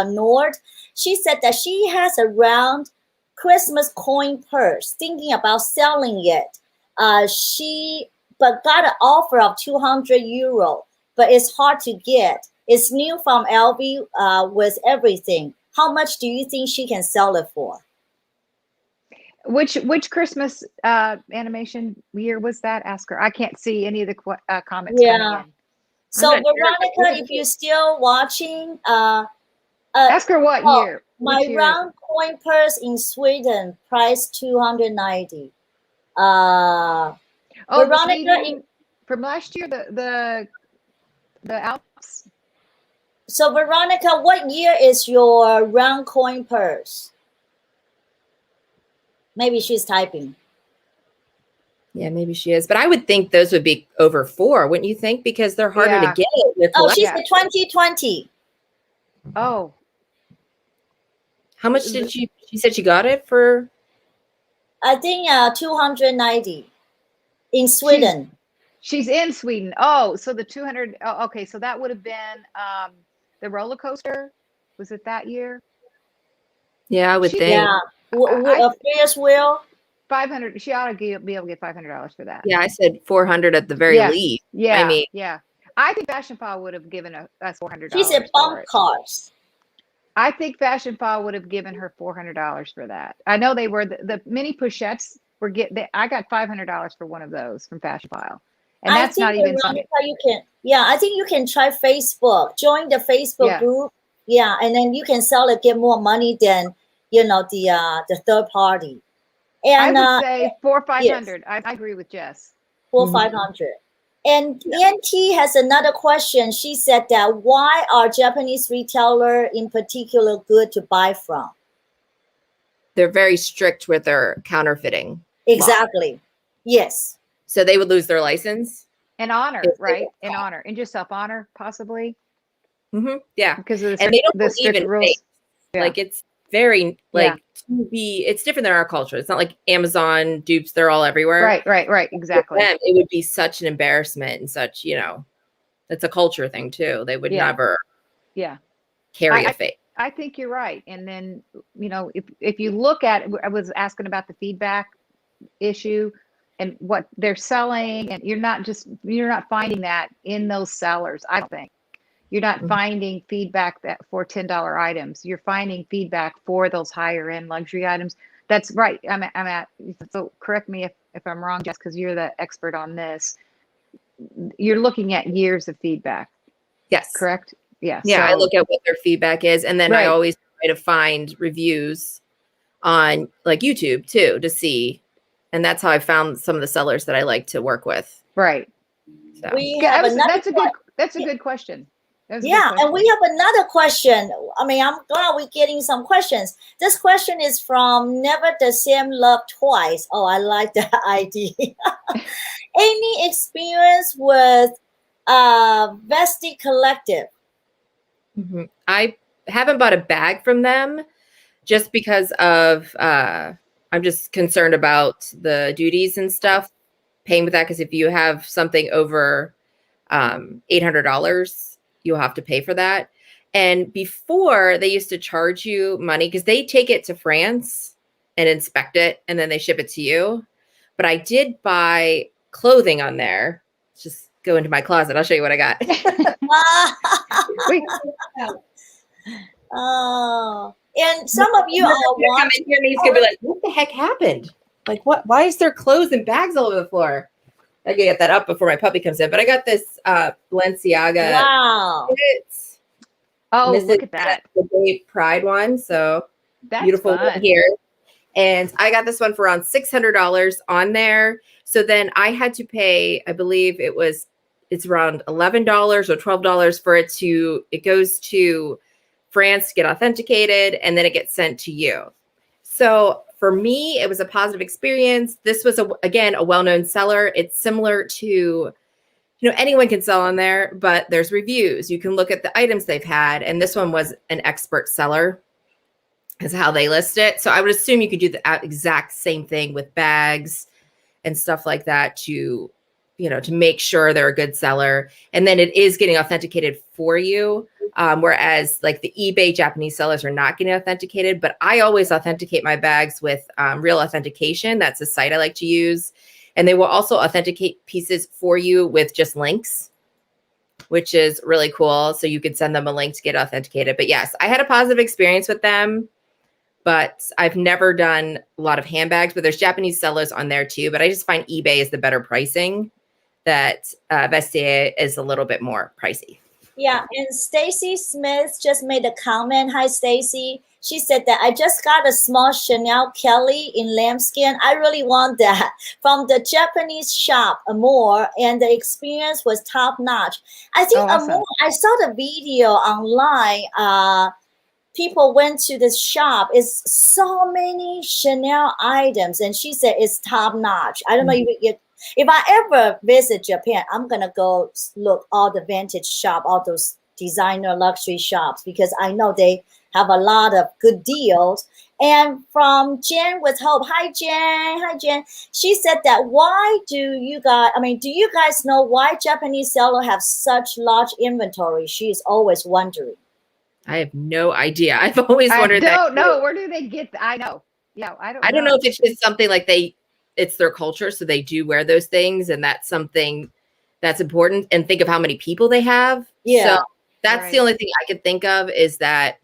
Nord. She said that she has a round Christmas coin purse, thinking about selling it. She got an offer of €200, but it's hard to get. It's new from LV with everything. How much do you think she can sell it for? Which Christmas animation year was that? Ask her. I can't see any of the comments coming in. So Veronica, if you're still watching, ask her what year. My round coin purse in Sweden, price $290. Veronica, from last year, the Alps. So Veronica, what year is your round coin purse? Maybe she's typing. Yeah, maybe she is. But I would think those would be over 4, wouldn't you think? Because they're harder to get. She's a 2020. Oh. How much did she said she got it for? I think 290 in Sweden. She's in Sweden. Oh, so the 200. Oh, okay, so that would have been the roller coaster. Was it that year? Yeah, I would think. Yeah, a Ferris wheel. 500. She ought to be able to get $500 for that. Yeah, I said 400 at the very least. Yeah, I mean, yeah. I think Fashionphile would have given us $400. She said bump cars. I think Fashionphile would have given her $400 for that. I know they were the mini pochettes were I got $500 for one of those from Fashionphile, and that's not even something. I think you can try Facebook. Join the Facebook group. Yeah, and then you can sell it, get more money than the third party. And I would say 400-500. I agree with Jess. 400-500. And NT has another question. She said that why are Japanese retailer in particular good to buy from? They're very strict with their counterfeiting. Exactly. Law. Yes. So they would lose their license. And honor, right? And honor. And just self-honor, possibly. Mm-hmm. Yeah. Because of and they don't believe strict in rules. Yeah. Like it's very it's different than our culture. It's not like Amazon dupes, they're all everywhere. Right. Exactly. For them, it would be such an embarrassment and such, it's a culture thing too. They would never carry a fake. I think you're right. And then, if you look at, I was asking about the feedback issue and what they're selling, and you're not finding that in those sellers. I don't think. You're not finding feedback that for $10 items. You're finding feedback for those higher end luxury items. That's right. So correct me if I'm wrong, Jess, because you're the expert on this. You're looking at years of feedback. Yes. Correct? Yeah. Yeah. I look at what their feedback is. And then I always try to find reviews on like YouTube too, to see. And that's how I found some of the sellers that I like to work with. Right. So. That's a good question. And we have another question. I'm glad we're getting some questions. This question is from Never the Same Love Twice. Oh, I like that idea. Any experience with Vesty Collective? Mm-hmm. I haven't bought a bag from them just because of I'm just concerned about the duties and stuff, paying with that, because if you have something over $800, you'll have to pay for that. And before, they used to charge you money because they take it to France and inspect it, and then they ship it to you. but I did buy clothing on there. Just go into my closet. I'll show you what I got. Wait, Oh, and some of you are watching. He's gonna be like, "What the heck happened? Like, what? Why is there clothes and bags all over the floor?" I gotta get that up before my puppy comes in. But I got this Balenciaga. Wow. oh, This look is at that. the Day Pride one. So That's beautiful fun. one here. And I got this one for around $600 on there. So then I had to pay, I believe it's around $11 or $12 for it goes to France to get authenticated, and then it gets sent to you. So for me, it was a positive experience. This was again a well-known seller. It's similar to, anyone can sell on there, but there's reviews. You can look at the items they've had, and this one was an expert seller, is how they list it. So I would assume you could do the exact same thing with bags and stuff like that to make sure they're a good seller. And then it is getting authenticated for you. Whereas like the eBay Japanese sellers are not getting authenticated, but I always authenticate my bags with Real Authentication. That's a site I like to use. And they will also authenticate pieces for you with just links, which is really cool. So you could send them a link to get authenticated. But yes, I had a positive experience with them. But I've never done a lot of handbags, but there's Japanese sellers on there too. But I just find eBay is the better pricing. That Vestiaire is a little bit more pricey. Yeah, and Stacy Smith just made a comment. Hi, Stacy. She said that I just got a small Chanel Kelly in lambskin. I really want that from the Japanese shop, Amore, and the experience was top notch. I think awesome. Amore, I saw the video online. People went to the shop. It's so many Chanel items, and she said it's top notch. I don't know if I ever visit Japan, I'm gonna go look all the vintage shop, all those designer luxury shops, because I know they have a lot of good deals. And from Jen with Hope, hi Jen. She said that do you guys know why Japanese sellers have such large inventory? She is always wondering. I have no idea. I've always wondered that. I don't know. Where do they get I know. Yeah, I don't know if it's just something like it's their culture, so they do wear those things, and that's something that's important. And think of how many people they have. Yeah. So that's the only thing I could think of is that.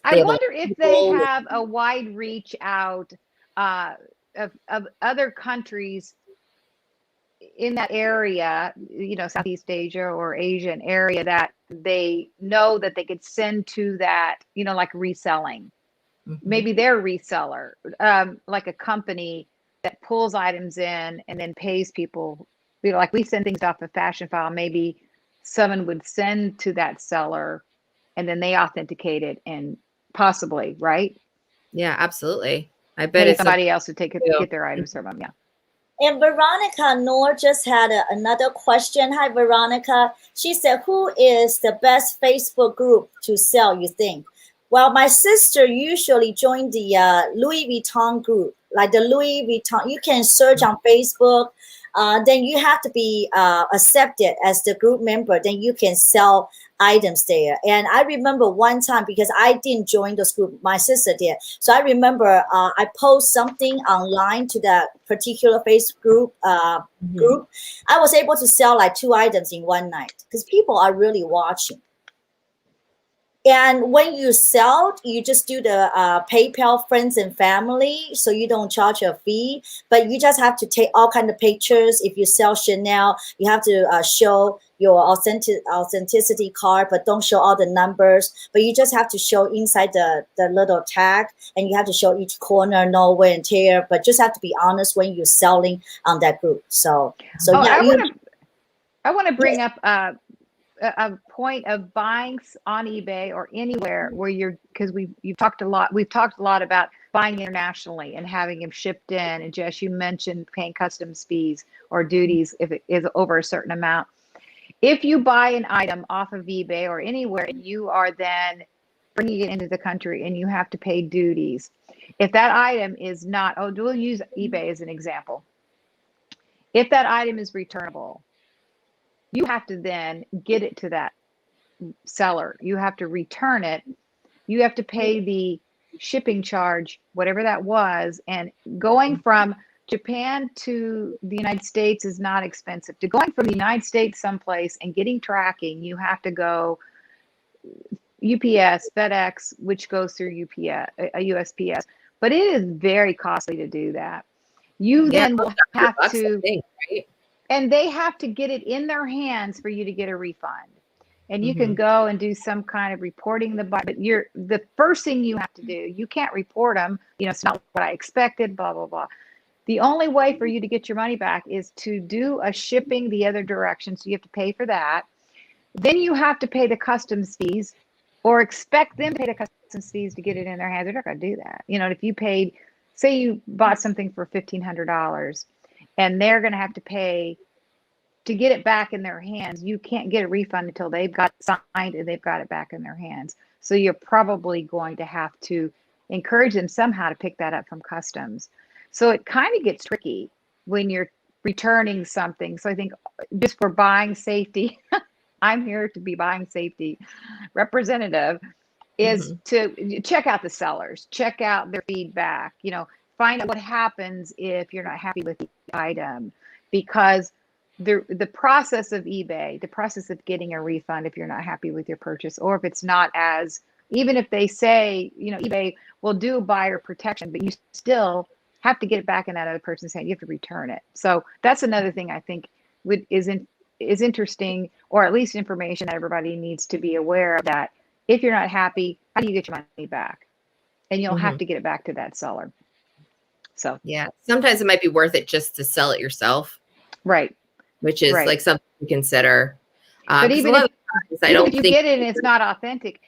I wonder if they have a wide reach out of other countries in that area, Southeast Asia or Asian area, that they know that they could send to that, like reselling. Mm-hmm. Maybe they're reseller, like a company that pulls items in and then pays people. Like we send things off of Fashionphile, maybe someone would send to that seller and then they authenticate it, and possibly, right? Yeah, absolutely. I bet it's somebody else would get their items from them. Yeah. And Veronica Noor just had another question. Hi, Veronica. She said, who is the best Facebook group to sell, you think? Well, my sister usually joined the Louis Vuitton group, like the Louis Vuitton. You can search on Facebook. Then you have to be accepted as the group member. Then you can sell items there. And I remember one time, because I didn't join this group, my sister did. So I remember I post something online to that particular Facebook group. I was able to sell like 2 items in one night because people are really watching. And when you sell, you just do the PayPal friends and family, so you don't charge a fee. But you just have to take all kind of pictures. If you sell Chanel, you have to show your authenticity card, but don't show all the numbers. But you just have to show inside the little tag, and you have to show each corner, no wear and tear. But just have to be honest when you're selling on that group. So yeah. I want to bring up a point of buying on eBay or anywhere where because we've talked a lot about buying internationally and having them shipped in. And Jess, you mentioned paying customs fees or duties if it is over a certain amount. If you buy an item off of eBay or anywhere and you are then bringing it into the country and you have to pay duties, if that item is not, we'll use eBay as an example. If that item is returnable, you have to then get it to that seller. You have to return it. You have to pay the shipping charge, whatever that was. And going from Japan to the United States is not expensive. To going from the United States someplace and getting tracking, you have to go UPS, FedEx, which goes through UPS, USPS. But it is very costly to do that. You then will have to, right? and they have to get it in their hands for you to get a refund. And you can go and do some kind of reporting but the first thing you have to do, you can't report them, it's not what I expected, blah, blah, blah. The only way for you to get your money back is to do a shipping the other direction. So you have to pay for that. Then you have to pay the customs fees or expect them to pay the customs fees to get it in their hands. They're not going to do that. If you paid, say you bought something for $1,500 and they're going to have to pay to get it back in their hands, you can't get a refund until they've got it signed and they've got it back in their hands. So you're probably going to have to encourage them somehow to pick that up from customs. So it kind of gets tricky when you're returning something. So I think just for buying safety, I'm here to be buying safety representative, is to check out the sellers, check out their feedback, find out what happens if you're not happy with the item, because the process of eBay, the process of getting a refund if you're not happy with your purchase, or if it's not even if they say, eBay will do buyer protection, but you still have to get it back in that other person's hand. You have to return it. So that's another thing I think is interesting, or at least information that everybody needs to be aware of, that if you're not happy, how do you get your money back? And you'll have to get it back to that seller. So yeah, sometimes it might be worth it just to sell it yourself. Right. Which is like something to consider. But even if you get it and it's not authentic,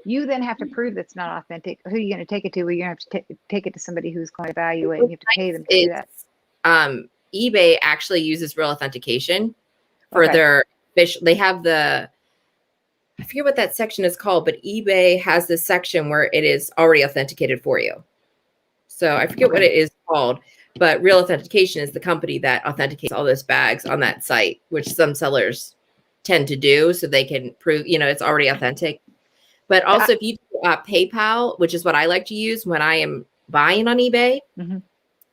you then have to prove that's not authentic. Who are you going to take it to? Well, you're going to have to take it to somebody who's going to evaluate, and you have to pay them to do that. eBay actually uses real authentication for their fish. They have I forget what that section is called, but eBay has this section where it is already authenticated for you. So I forget what it is called. But Real Authentication is the company that authenticates all those bags on that site, which some sellers tend to do so they can prove, it's already authentic. But also if you do PayPal, which is what I like to use when I am buying on eBay,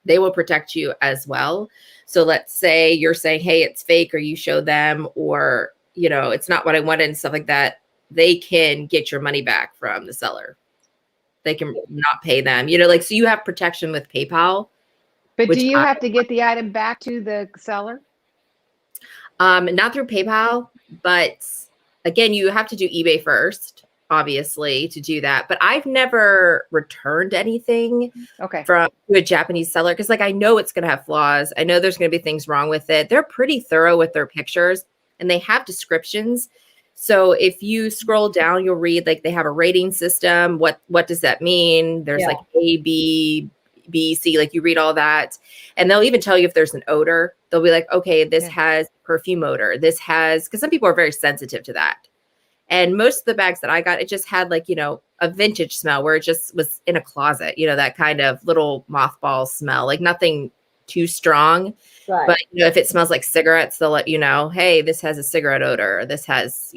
they will protect you as well. So let's say you're saying, hey, it's fake, or you show them, or, it's not what I wanted and stuff like that. They can get your money back from the seller. They can not pay them, so you have protection with PayPal. But do you have to get the item back to the seller? Not through PayPal, but again, you have to do eBay first, obviously, to do that. But I've never returned anything from a Japanese seller because, I know it's going to have flaws. I know there's going to be things wrong with it. They're pretty thorough with their pictures, and they have descriptions. So if you scroll down, you'll read they have a rating system. What does that mean? There's A, B, C, you read all that, and they'll even tell you if there's an odor. They'll be like, okay, this has perfume odor. This has, because some people are very sensitive to that. And most of the bags that I got, it just had a vintage smell where it just was in a closet, that kind of little mothball smell, nothing too strong. Right. But if it smells like cigarettes, they'll let you know, hey, this has a cigarette odor. Or this has,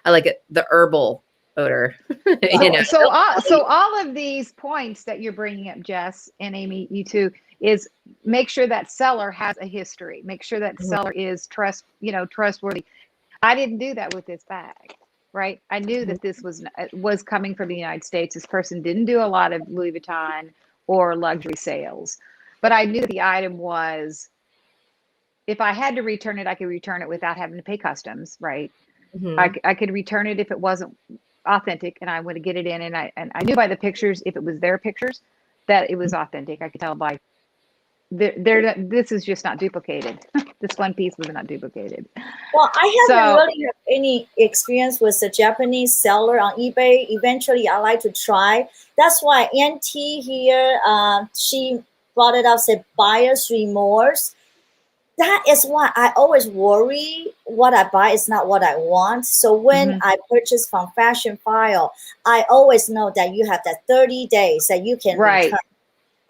I like it, the herbal odor. So all of these points that you're bringing up, Jess and Amy, you too, is make sure that seller has a history. Make sure that seller is trustworthy. I didn't do that with this bag, right? I knew that this was coming from the United States. This person didn't do a lot of Louis Vuitton or luxury sales, but I knew the item was, if I had to return it, I could return it without having to pay customs, right? I could return it if it wasn't authentic, and I would get it in, and I knew by the pictures, if it was their pictures, that it was authentic. I could tell by this is just not duplicated. This one piece was not duplicated. Well, I haven't really had any experience with the Japanese seller on eBay. Eventually, I like to try. That's why NT here, she brought it up, said buyer's remorse. That is why I always worry what I buy is not what I want. So when I purchase from Fashionphile, I always know that you have that 30 days that you can return.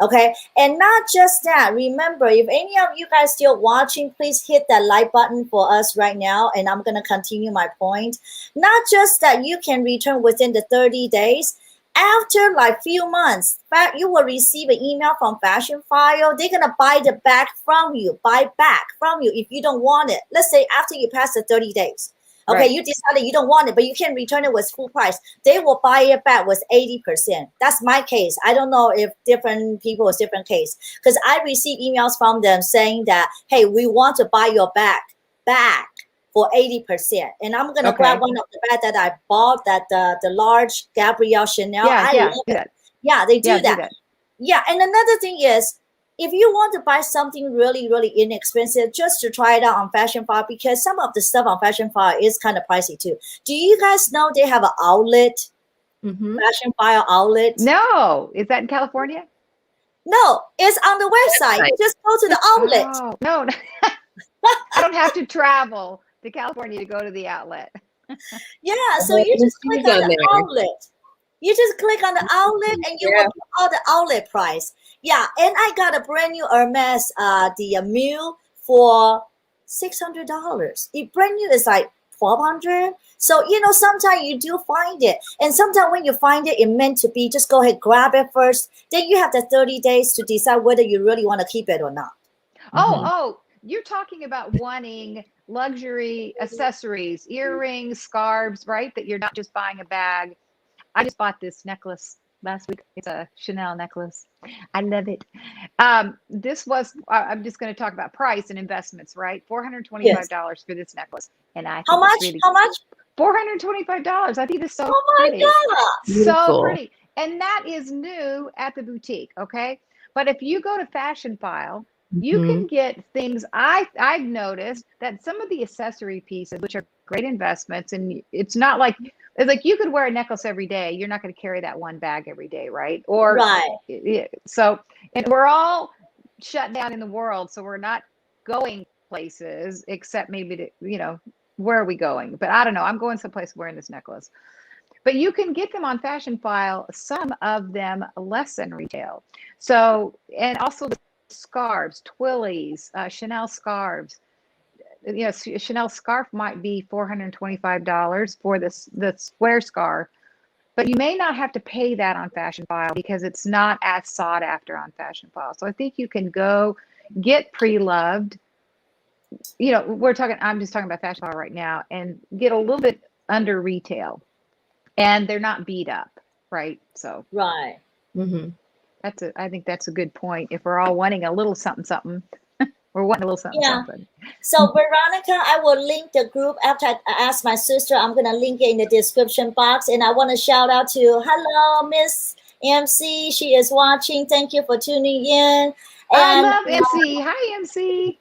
Okay. And not just that. Remember, if any of you guys still watching, please hit that like button for us right now. And I'm going to continue my point. Not just that you can return within the 30 days. After like few months, you will receive an email from Fashionphile. They're gonna buy the bag from you, if you don't want it. Let's say after you pass the 30 days. Okay, Right. you decided you don't want it, but you can return it with full price. They will buy it back with 80%. That's my case. I don't know if different people is different case. Because I receive emails from them saying that, hey, we want to buy your bag back for 80%. And I'm gonna grab one of the bag that I bought, that the large Gabrielle Chanel. I love it. Yeah, they do that. Yeah, and another thing is, if you want to buy something really, really inexpensive, just to try it out on Fashionphile, because some of the stuff on Fashionphile is kind of pricey too. Do you guys know they have an outlet, Fashionphile Outlet? No, is that in California? No, it's on the website. You just go to the outlet. Oh, no, I don't have to travel to California to go to the outlet. Yeah, so you just click on the outlet. You just click on the outlet and you will get all the outlet price. Yeah, and I got a brand new Hermes, the mule for $600. The brand new is like $1,200. So, sometimes you do find it. And sometimes when you find it, it meant to be, just go ahead, grab it first. Then you have the 30 days to decide whether you really want to keep it or not. Oh, you're talking about wanting luxury accessories, earrings, scarves, right? That you're not just buying a bag. I just bought this necklace last week. It's a Chanel necklace. I love it. This was, I'm just going to talk about price and investments, right? $425 for this necklace. And I think how much? Really, how much? $425. I think it's so pretty. God. So pretty. And that is new at the boutique. Okay. But if you go to Fashionphile, you can get things. I've noticed that some of the accessory pieces, which are great investments, and it's not like, it's like you could wear a necklace every day. You're not going to carry that one bag every day, right? Or so, and we're all shut down in the world, so we're not going places except maybe to, where are we going? But I don't know. I'm going someplace wearing this necklace. But you can get them on Fashionphile, some of them less than retail. So, and also the scarves, twillies, Chanel scarves. Chanel scarf might be $425 for the square scarf, but you may not have to pay that on Fashionphile because it's not as sought after on Fashionphile. So I think you can go get pre-loved. I'm just talking about Fashionphile right now, and get a little bit under retail, and they're not beat up, right? So I think that's a good point. If we're all wanting a little something, we're wanting a little something. So Veronica, I will link the group after I ask my sister. I'm gonna link it in the description box, and I want to shout out to hello Miss MC. She is watching. Thank you for tuning in. I love MC. Hi MC.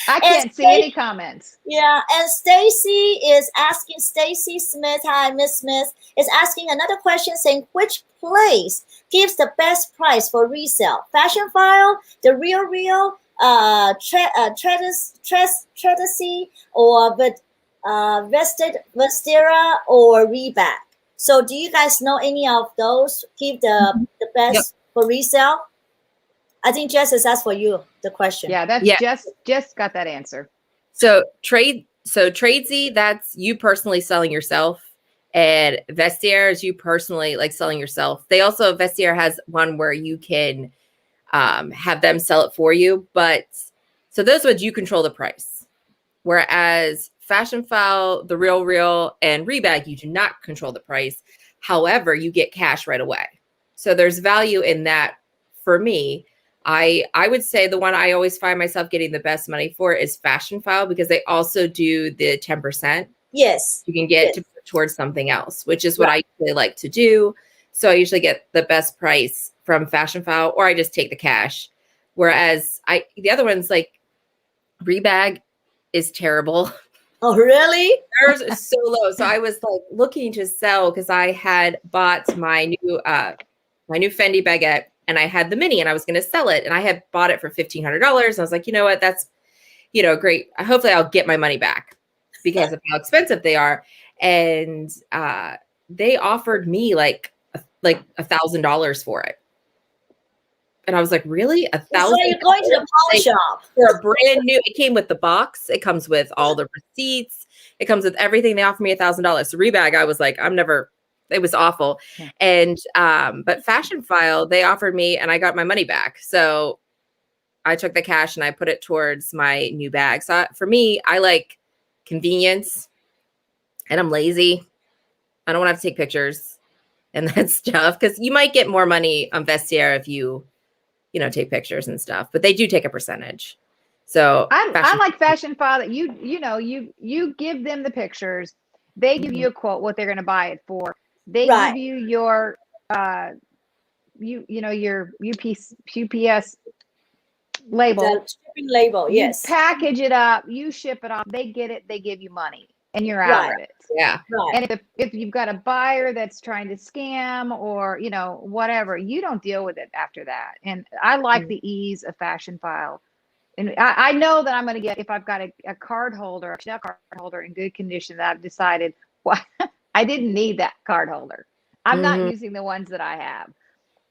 I can't see any comments. Yeah, and Stacy is asking, Stacy Smith, hi Miss Smith, is asking another question saying, which place gives the best price for resale? Fashionphile, TheRealReal, Treacy, or Vestera, or Rebag? So do you guys know any of those give the best for resale? I think Jess has asked for you the question. Yeah, that's Jess got that answer. So Tradesy, that's you personally selling yourself, and Vestiaire is you personally like selling yourself. They also, Vestiaire has one where you can have them sell it for you, but so those ones you control the price. Whereas Fashionphile, TheRealReal, and Rebag, you do not control the price. However, you get cash right away. So there's value in that for me. I would say the one I always find myself getting the best money for is Fashionphile, because they also do the 10%. Yes. You can get to put towards something else, which is what I usually like to do. So I usually get the best price from Fashionphile, or I just take the cash. Whereas the other ones, like Rebag, is terrible. Oh, really? Theirs is so low. So I was like looking to sell because I had bought my new Fendi baguette, and I had the mini, and I was going to sell it, and I had bought it for $1,500. I was like, you know what? That's, great. Hopefully I'll get my money back because of how expensive they are. And they offered me like $1,000 for it. And I was like, really? $1,000? So you're going to the pawn shop for a brand new? It came with the box. It comes with all the receipts. It comes with everything. They offered me $1,000. So Rebag, I was like, I'm never it was awful. Yeah. And but Fashionphile, they offered me and I got my money back. So I took the cash and I put it towards my new bag. So for me, I like convenience and I'm lazy. I don't want to have to take pictures and that stuff because you might get more money on Vestiaire if you take pictures and stuff, but they do take a percentage. So I like Fashionphile that you give them the pictures, they give you a quote what they're going to buy it for. They give you your your UPS label. The shipping label, yes. You package it up, you ship it off, they get it, they give you money, and you're out of it. Yeah. Right. And if you've got a buyer that's trying to scam or whatever, you don't deal with it after that. And I like the ease of Fashionphile. And I know that I'm going to get, if I've got a card holder, a Chanel card holder in good condition, that I've decided, well, I didn't need that card holder. I'm not using the ones that I have.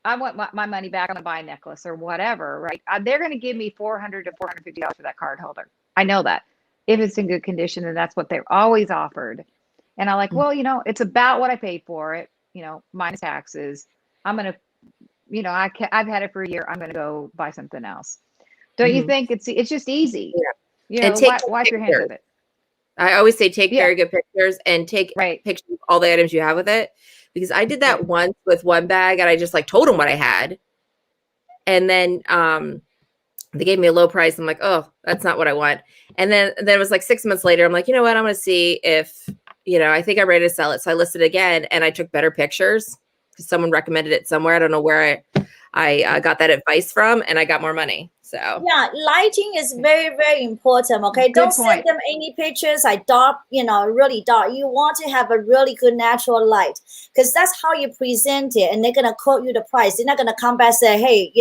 I want my money back on a buy necklace or whatever, right? They're going to give me $400 to $450 for that card holder. I know that. If it's in good condition, and that's what they're always offered. And I'm like, well, it's about what I paid for it, minus taxes. I'm going to, I've had it for a year. I'm going to go buy something else. Don't you think it's just easy? Yeah. And wash your hands of it. I always say take very good pictures and take pictures of all the items you have with it. Because I did that once with one bag and I just told them what I had. And then they gave me a low price. I'm like, oh, that's not what I want. And then it was 6 months later. I'm like, you know what? I'm going to see if, I think I'm ready to sell it. So I listed again and I took better pictures because someone recommended it somewhere. I don't know where I got that advice from, and I got more money. So yeah, lighting is very, very important. Okay, don't send them any pictures dark, really dark. You want to have a really good natural light because that's how you present it, and they're gonna quote you the price. They're not gonna come back and say, hey,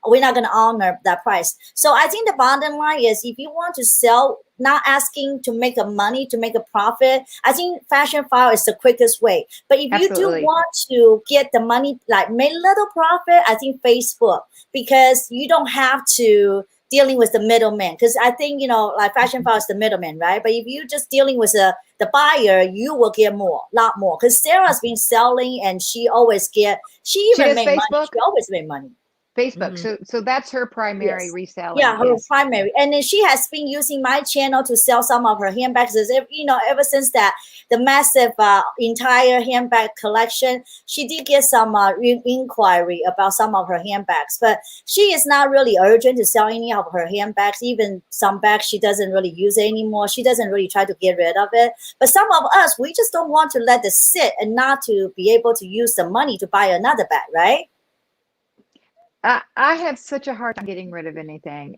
we're not gonna honor that price. So I think the bottom line is, if you want to sell, not asking to make to make a profit, I think Fashionphile is the quickest way. But if you do want to get the money, make little profit, I think Facebook, because you don't have to dealing with the middleman. Because I think, Fashionphile is the middleman, right? But if you're just dealing with the buyer, you will get a lot more. Because Sarah's been selling and she always made money. She always made money. Facebook. So that's her primary reselling. Yeah, her primary. And then she has been using my channel to sell some of her handbags. Ever since the massive entire handbag collection, she did get some inquiry about some of her handbags. But she is not really urgent to sell any of her handbags. Even some bags she doesn't really use it anymore. She doesn't really try to get rid of it. But some of us, we just don't want to let it sit and not to be able to use the money to buy another bag, right? I have such a hard time getting rid of anything.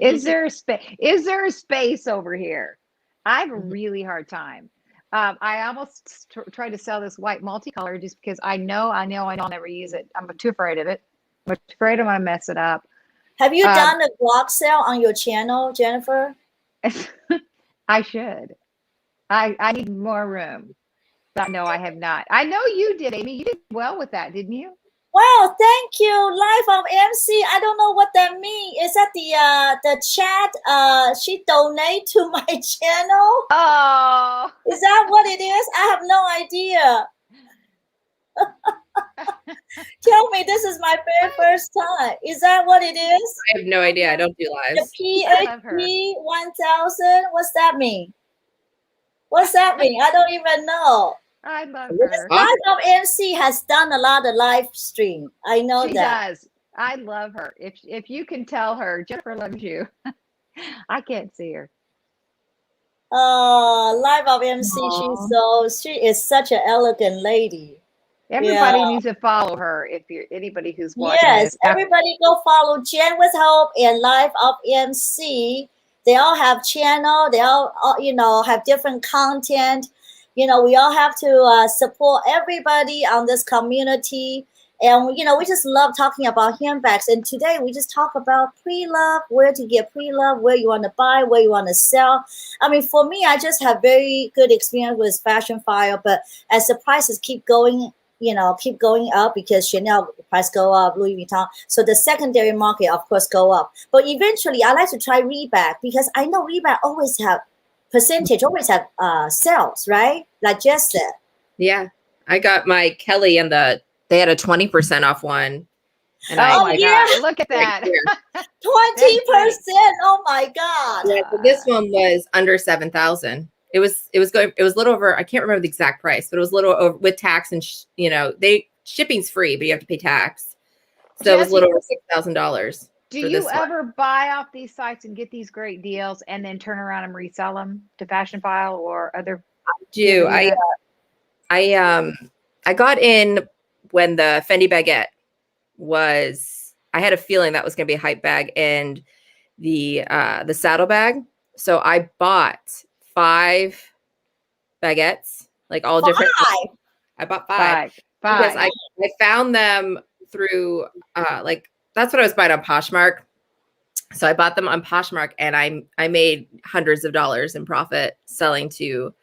Is there a space over here? I have a really hard time. I almost tried to sell this white multicolor just because I know I'll never use it. I'm too afraid of it. I'm afraid I'm going to mess it up. Have you done a blog sale on your channel, Jennifer? I should. I need more room. But no, I have not. I know you did, Amy. You did well with that, didn't you? Wow, thank you. Live of MC. I don't know what that means. Is that the chat? She donate to my channel? Oh. Is that what it is? I have no idea. Tell me, this is my very first time. Is that what it is? I have no idea. I don't do lives. The PHP 1000? What's that mean? What's that mean? I don't even know. I love her. Live of MC has done a lot of live stream. I know she that. Does. I love her. If you can tell her, Jennifer loves you. I can't see her. Live of MC. She is such an elegant lady. Everybody needs to follow her. If you're anybody who's watching. Yes, everybody go follow Jen with Hope and Live of MC. They all have channel. They all have different content. We all have to support everybody on this community. And, we just love talking about handbags. And today we just talk about pre-love, where to get pre-love, where you want to buy, where you want to sell. I mean, for me, I just have very good experience with Fashionphile. But as the prices keep going up because Chanel price go up, Louis Vuitton. So the secondary market, of course, go up. But eventually, I like to try Rebag because I know Rebag always have sales, right? Like Jess said. Yeah. I got my Kelly and they had a 20% off one. And Oh my yeah. God. Look at that. 20%. That's Oh my God. yeah, so this one was under 7,000. It was a little over, I can't remember the exact price, but it was a little over with tax and shipping's free, but you have to pay tax. So it was a little over $6,000. Do you ever buy off these sites and get these great deals and then turn around and resell them to Fashionphile or other? I got in when the Fendi baguette I had a feeling that was going to be a hype bag, and the saddle bag. So I bought 5 baguettes, like all different. I bought 5 because I found them through that's what I was buying on Poshmark. So I bought them on Poshmark, and I made hundreds of dollars in profit selling to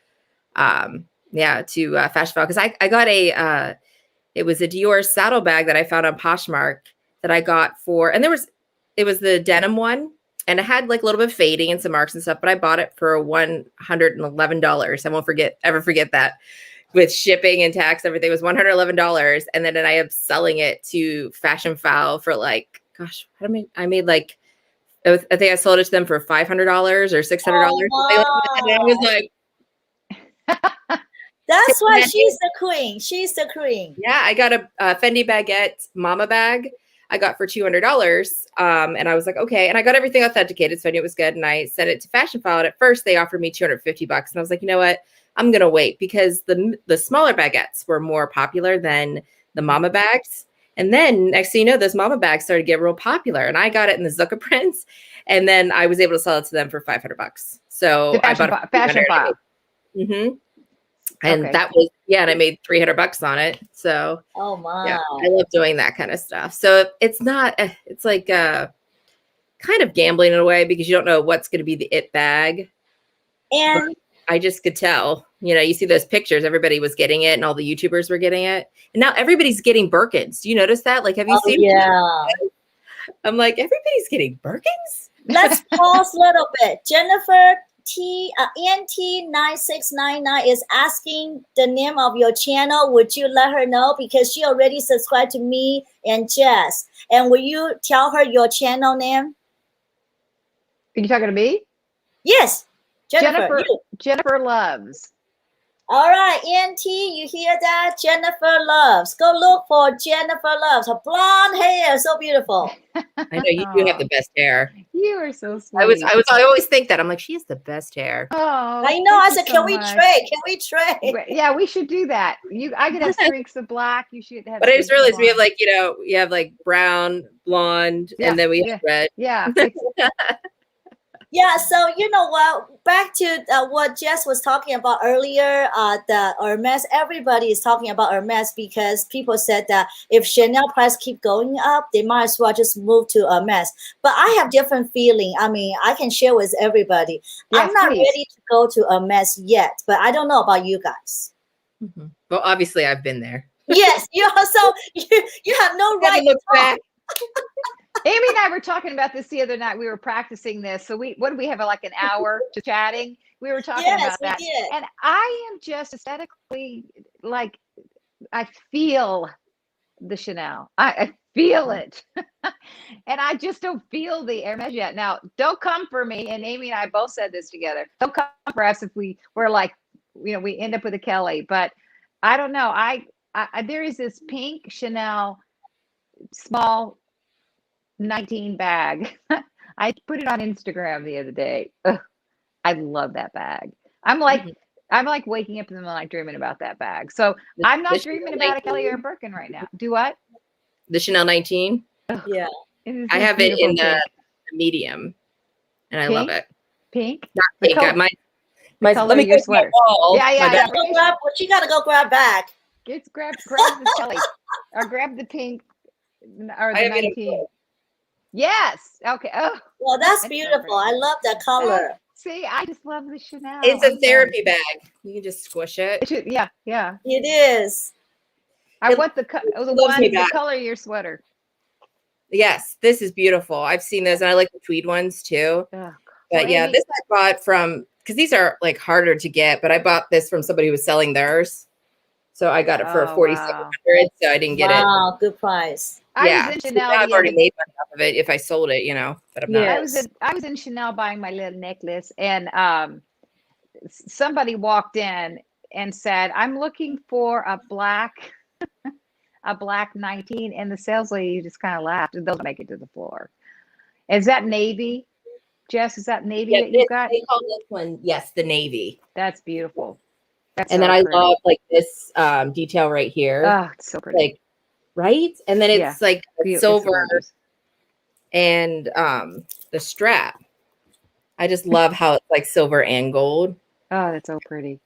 Fashionphile, because I got it was a Dior saddle bag that I found on Poshmark that I got for, and it was the denim one, and it had like a little bit of fading and some marks and stuff, but I bought it for $111. I won't ever forget that. With shipping and tax, everything was $111. And then I am selling it to Fashionphile for like, gosh, I made like, I think I sold it to them for $500 or $600. Oh, and I was like, that's why she's the queen. She's the queen. Yeah, I got a Fendi baguette mama bag I got for $200. And I was like, okay. And I got everything authenticated, so I knew it was good. And I sent it to Fashionphile. And at first they offered me $250. And I was like, you know what? I'm going to wait, because the smaller baguettes were more popular than the mama bags. And then next thing you know, those mama bags started to get real popular. And I got it in the Zucca prints. And then I was able to sell it to them for $500. So I bought a Fashionphile. Mm-hmm. And that was, and I made $300 on it. So, oh my, yeah, I love doing that kind of stuff. So it's like kind of gambling in a way, because you don't know what's going to be the it bag. And but I just could tell, you see those pictures, everybody was getting it and all the YouTubers were getting it. And now everybody's getting Birkins. Do you notice that? Like, have you seen? Yeah. I'm like, everybody's getting Birkins. Let's pause a little bit. Jennifer ENT9699 is asking the name of your channel. Would you let her know? Because she already subscribed to me and Jess. And will you tell her your channel name? Are you talking to me? Yes. Jennifer Loves. All right, ENT, you hear that? Jennifer Loves. Go look for Jennifer Loves. Her blonde hair, so beautiful. I know you do have the best hair. You are so sweet. I always think that. I'm like, she has the best hair. Oh, I know. I said, can we trade? Can we trade? Yeah, we should do that. I could have streaks of black. You should have. But I just realized we have we have like brown, blonde, and then we have red. Yeah. Yeah, so you know what? Back to what Jess was talking about earlier, the Hermes. Everybody is talking about Hermes because people said that if Chanel price keep going up, they might as well just move to Hermes. But I have different feeling. I mean, I can share with everybody. Yes, I'm not please. ready to go to Hermes yet, but I don't know about you guys. Mm-hmm. Well, obviously, I've been there. Yes, you also you have no right to look back. Amy and I were talking about this the other night. We were practicing this. So what did we have, like an hour to chatting? We were talking about that. Did. And I am just aesthetically, like, I feel the Chanel. I feel it. And I just don't feel the Hermes yet. Now, don't come for me. And Amy and I both said this together. Don't come for us if we were like, we end up with a Kelly. But I don't know. I there is this pink Chanel small 19 bag. I put it on Instagram the other day. Ugh, I love that bag. I'm like waking up in the night dreaming about that bag. So I'm not dreaming about a Kelly or a Birkin right now. Do what? The Chanel 19. Oh, yeah. I have it in the medium, and I love it. Pink. Not pink. Color, let me your sweater. Yeah. What you gotta go grab back? It's grab the Kelly or grab the pink or the 19. Yes. Okay. Oh, well, that's beautiful. I love that color. See, I just love the Chanel. It's a therapy bag. You can just squish it. Yeah. It is. I want the color of your sweater. Yes, this is beautiful. I've seen those, and I like the tweed ones too. Oh, but yeah, this I bought from, because these are like harder to get, but I bought this from somebody who was selling theirs. So I got it for Oh, 4,700. So I didn't get it. Wow, good price. I Yeah. was in So Chanel now I've the already other made money off of it if I sold it, but I'm not. Yes. I was in Chanel buying my little necklace, and somebody walked in and said, "I'm looking for a black 19," and the sales lady just kind of laughed. It doesn't make it to the floor. Is that navy, Jess? Is that navy Yeah, that you got? they call this one, yes, the navy. That's beautiful. That's And so then I pretty. love like this detail right here. Oh, it's so pretty. Like, right? And then Yeah. it's like It's silver gorgeous. and the strap. I just love how it's like silver and gold. Oh, that's so pretty.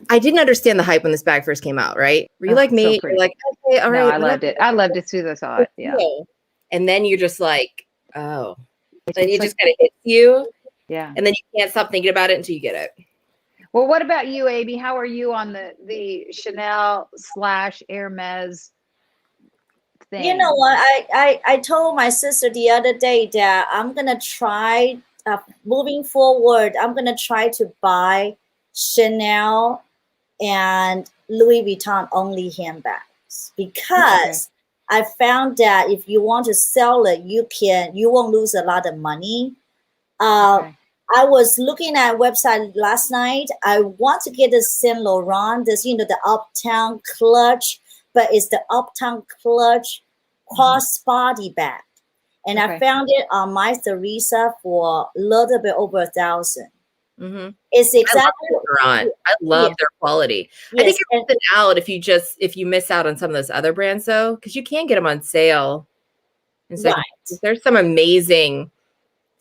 I didn't understand the hype when this bag first came out, right? Were you Oh, like me? so pretty. You're like, okay, all No, right. I loved it. I loved it as soon as I saw it. Yeah. And then you're just like, oh. Then It's it like, just kind of hits you. yeah. And then you can't stop thinking about it until you get it. Well, what about you, Amy? How are you on the Chanel / Hermes thing? You know what? I told my sister the other day that I'm gonna try moving forward. I'm gonna try to buy Chanel and Louis Vuitton only handbags because I found that if you want to sell it, you won't lose a lot of money. I was looking at a website last night. I want to get the Saint Laurent, the Uptown Clutch, but it's the Uptown Clutch crossbody bag. And I found it on my Theresa for a little bit over 1,000. Mm-hmm. It's exactly I love their quality. Yes. I think you're missing out if you miss out on some of those other brands though, because you can get them on sale. Right. There's some amazing.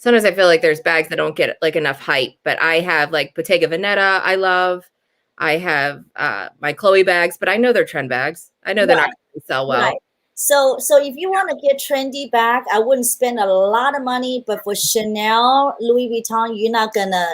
Sometimes I feel like there's bags that don't get like enough hype, but I have like Bottega Veneta. I love. I have my Chloe bags, but I know they're trend bags. I know they're not going to sell well. Right. So if you want to get trendy bag, I wouldn't spend a lot of money, but for Chanel, Louis Vuitton, you're not gonna,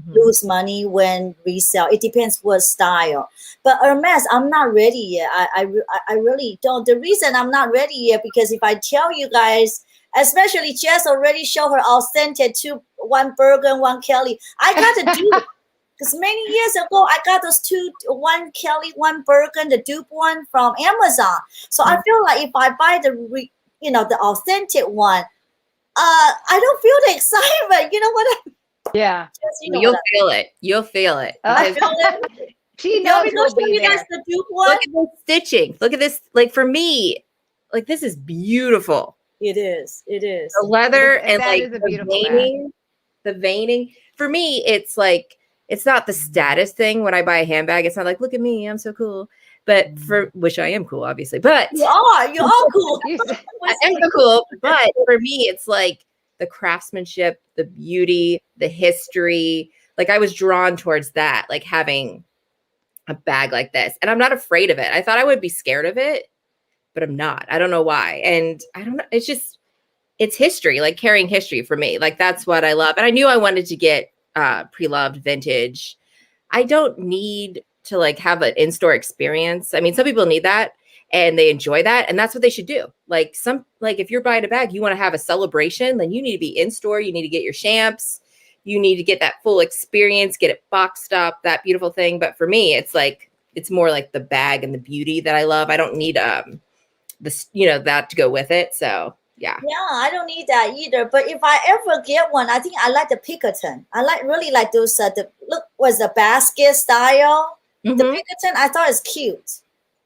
lose money when resell. It depends what style. But Hermes, I'm not ready yet. I really don't. The reason I'm not ready yet because if I tell you guys, especially Jess already showed her authentic one Bergen, one Kelly. I got to do it. Because many years ago, I got those one Kelly, one Bergen, the dupe one from Amazon. So I feel like if I buy the authentic one, I don't feel the excitement. You know what? Yeah. You'll feel it. You'll feel it. I feel it. She knows we'll be you there. guys the dupe one. Look at this stitching. Look at this. Like for me, like this is beautiful. It is. It is. The leather and that like is a the beautiful veining. The veining. For me, it's like it's not the status thing when I buy a handbag. It's not like, look at me, I'm so cool. But which I am cool, obviously. But you're all cool. I am so cool. But for me, it's like the craftsmanship, the beauty, the history. Like I was drawn towards that, like having a bag like this. And I'm not afraid of it. I thought I would be scared of it, but I'm not. I don't know why. And I don't know. It's history, like carrying history for me. Like that's what I love. And I knew I wanted to get pre-loved vintage. I don't need to like have an in-store experience. I mean, some people need that and they enjoy that, and that's what they should do. Like if you're buying a bag, you want to have a celebration, then you need to be in store. You need to get your champs. You need to get that full experience, get it boxed up, that beautiful thing. But for me, it's more like the bag and the beauty that I love. I don't need that to go with it. So yeah, I don't need that either. But if I ever get one, I think I like the Pinkerton. Really like those. The basket style. Mm-hmm. The Pinkerton, I thought it's cute.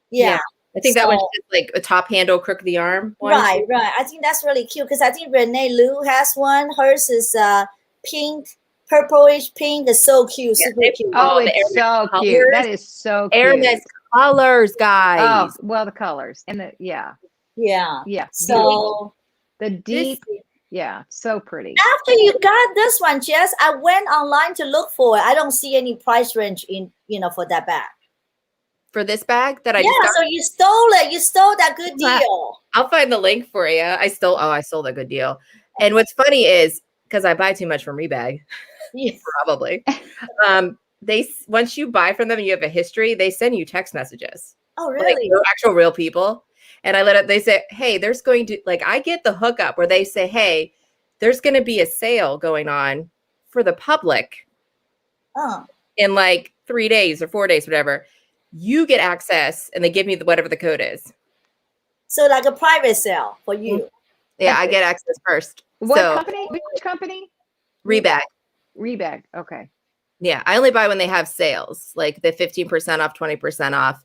Yeah. I think that one's just like a top handle, crook of the arm one. Right. I think that's really cute because I think Renee Liu has one. Hers is pink, purplish pink. It's so cute, super cute. Oh, it's so cute. That is so cute. Hermes colors, guys. Oh, well, the colors and yeah. So the deep, so pretty. After you got this one, Jess, I went online to look for it. I don't see any price range for that bag. For this bag that I just got? So you stole it. You stole that good deal. I'll find the link for you. I stole a good deal. And what's funny is because I buy too much from Rebag, probably. Once you buy from them and you have a history, they send you text messages. Oh, really? Like, they're actual real people. And they say, hey, there's going to, like, I get the hookup where they say, hey, there's going to be a sale going on for the public in like 3 days or 4 days, whatever. you get access and they give me whatever the code is. So like a private sale for you. Yeah, I get access first. What So, company? Which company? Rebag. Rebag. Okay. Yeah, I only buy when they have sales, like the 15% off, 20% off.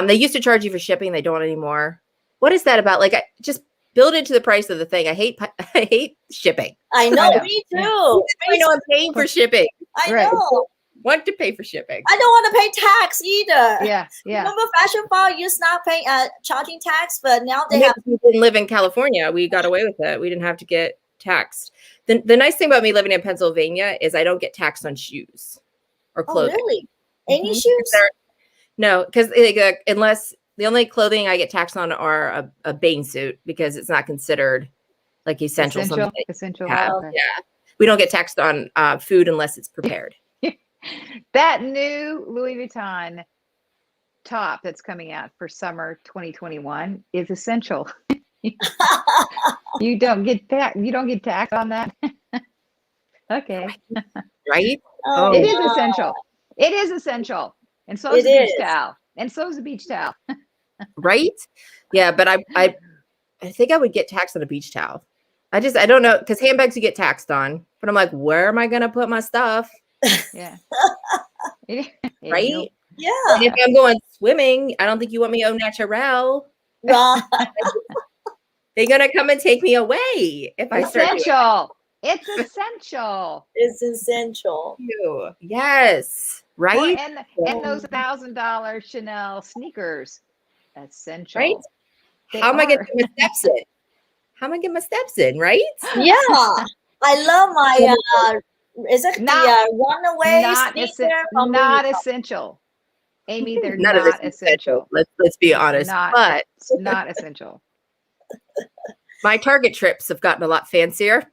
They used to charge you for shipping. They don't anymore. What is that about? Like, I just build into the price of the thing. I hate shipping. I know, me too. I know I'm paying for shipping. I Right. know. Want to pay for shipping. I don't want to pay tax either. Yeah. Remember Fashionphile used not paying charging tax, but now they Yeah, have. we didn't live in California. We got away with it. We didn't have to get taxed. The nice thing about me living in Pennsylvania is I don't get taxed on shoes or Oh, clothing. really? Any shoes? No, because unless the only clothing I get taxed on are a bathing suit because it's not considered like essential. Essential. Yeah. Okay. Yeah. We don't get taxed on food unless it's prepared. That new Louis Vuitton top that's coming out for summer 2021 is essential. You don't get taxed on that. Okay. Right? Oh, It is wow. essential. It is essential. And so is It a beach is. towel. And so is a beach towel. Right? Yeah, but I think I would get taxed on a beach towel. I don't know, because handbags you get taxed on, but I'm like, where am I gonna put my stuff? Yeah. Right? Yeah. And if I'm going swimming, I don't think you want me au naturel. Right. They're gonna come and take me away if I start doing Essential. It's essential. It's essential. you. Yes. Right? And those $1,000 Chanel sneakers. Essential. Right? They How am I are. getting my steps in? How am I getting my steps in? Right? Yeah. I love my is it Not- the runaway Not, sneaker from not Louis Vuitton? essential. Amy, they're None of this not is essential. Let's be honest. Not- But Not essential. my Target trips have gotten a lot fancier.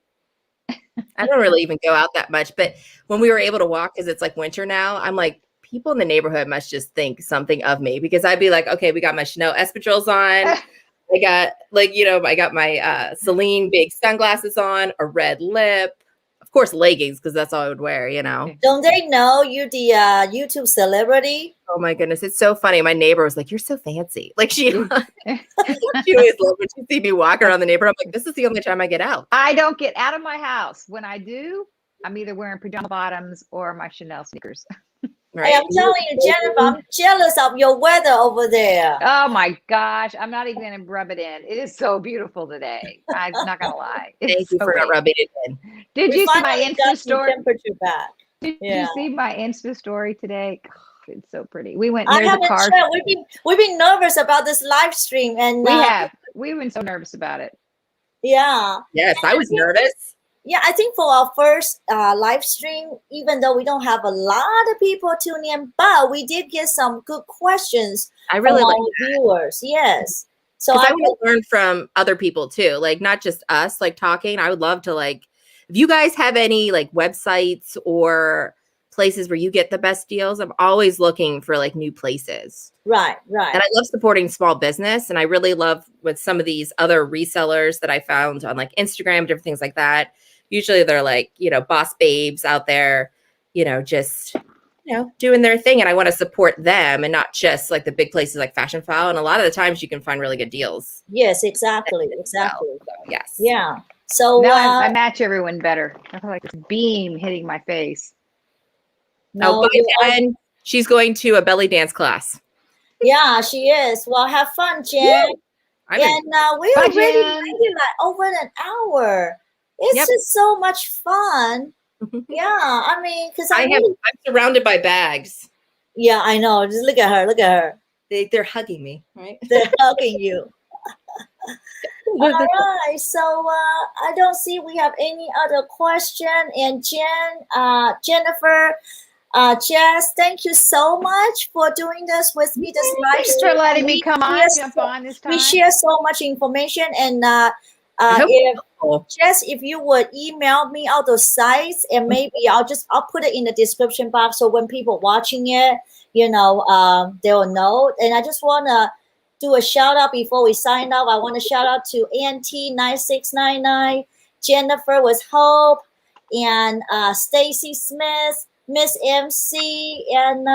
I don't really even go out that much, but when we were able to walk, because it's like winter now, I'm like, people in the neighborhood must just think something of me because I'd be like, okay, we got my Chanel espadrilles on. I got I got my Celine big sunglasses on, a red lip, of course, leggings, because that's all I would wear, Don't they know you the YouTube celebrity? Oh my goodness. It's so funny. My neighbor was like, you're so fancy. Like she always loved when she see me walk around the neighborhood. I'm like, this is the only time I get out. I don't get out of my house. When I do, I'm either wearing pajama bottoms or my Chanel sneakers. Right? Hey, I'm telling you, Jennifer, I'm jealous of your weather over there. Oh my gosh. I'm not even going to rub it in. It is so beautiful today. I'm not going to lie. Thank you for not rubbing it in. Did you see my finally Insta got some story? temperature back. Did Yeah. you see my Insta story today? Oh, it's so pretty. We went I near the haven't car. checked. We've been nervous about this live stream, and We've been so nervous about it. yeah. Yes, I was nervous. Yeah, I think for our first live stream, even though we don't have a lot of people tuning in, but we did get some good questions I really from like our viewers. Yes. So I I want to learn from other people too, like not just us, like talking. I would love to if you guys have any like websites or places where you get the best deals, I'm always looking for like new places. right. And I love supporting small business. And I really love with some of these other resellers that I found on like Instagram, different things like that. Usually they're like, boss babes out there, just, doing their thing. And I want to support them and not just like the big places like Fashionphile. And a lot of the times you can find really good deals. Yes, exactly. So, yes. Yeah. So Now I match everyone better. I feel like this beam hitting my face. no, Bye, Jen. She's going to a belly dance class. yeah, she is. Well, have fun, Jen. I'm And we Bye, already Jen. made it like over an hour. It's just so much fun. Yeah, I mean, because I'm surrounded by bags. Yeah, I know. Just look at her. Look at her. They're hugging me, right? They're hugging you. All right. So I don't see we have any other question. And Jennifer, Jess, thank you so much for doing this with me. This live Thanks stream. for letting me come on, Yes, jump on this time. We share so much information, and if you would email me all those sites, and maybe I'll put it in the description box so when people watching it, they will know. And I just want to do a shout out before we sign off. I want to shout out to ANT9699, Jennifer with Hope, and Stacy Smith, Miss MC, and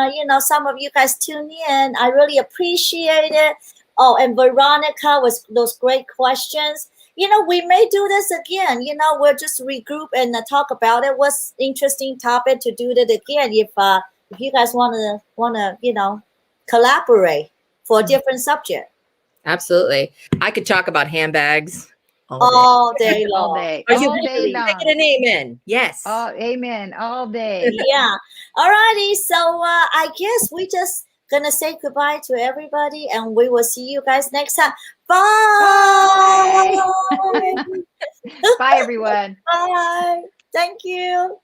some of you guys tune in. I really appreciate it. Oh, and Veronica was those great questions. We may do this again. We'll just regroup and talk about it. What's interesting topic to do that again? If you guys wanna collaborate for a different subject. Absolutely. I could talk about handbags All day long. All day. Are you All day really? Can I long. get an amen? Yes. Oh, amen. All day. Yeah. Alrighty. So I guess we just gonna say goodbye to everybody, and we will see you guys next time. Bye. Bye, everyone. Bye. Thank you.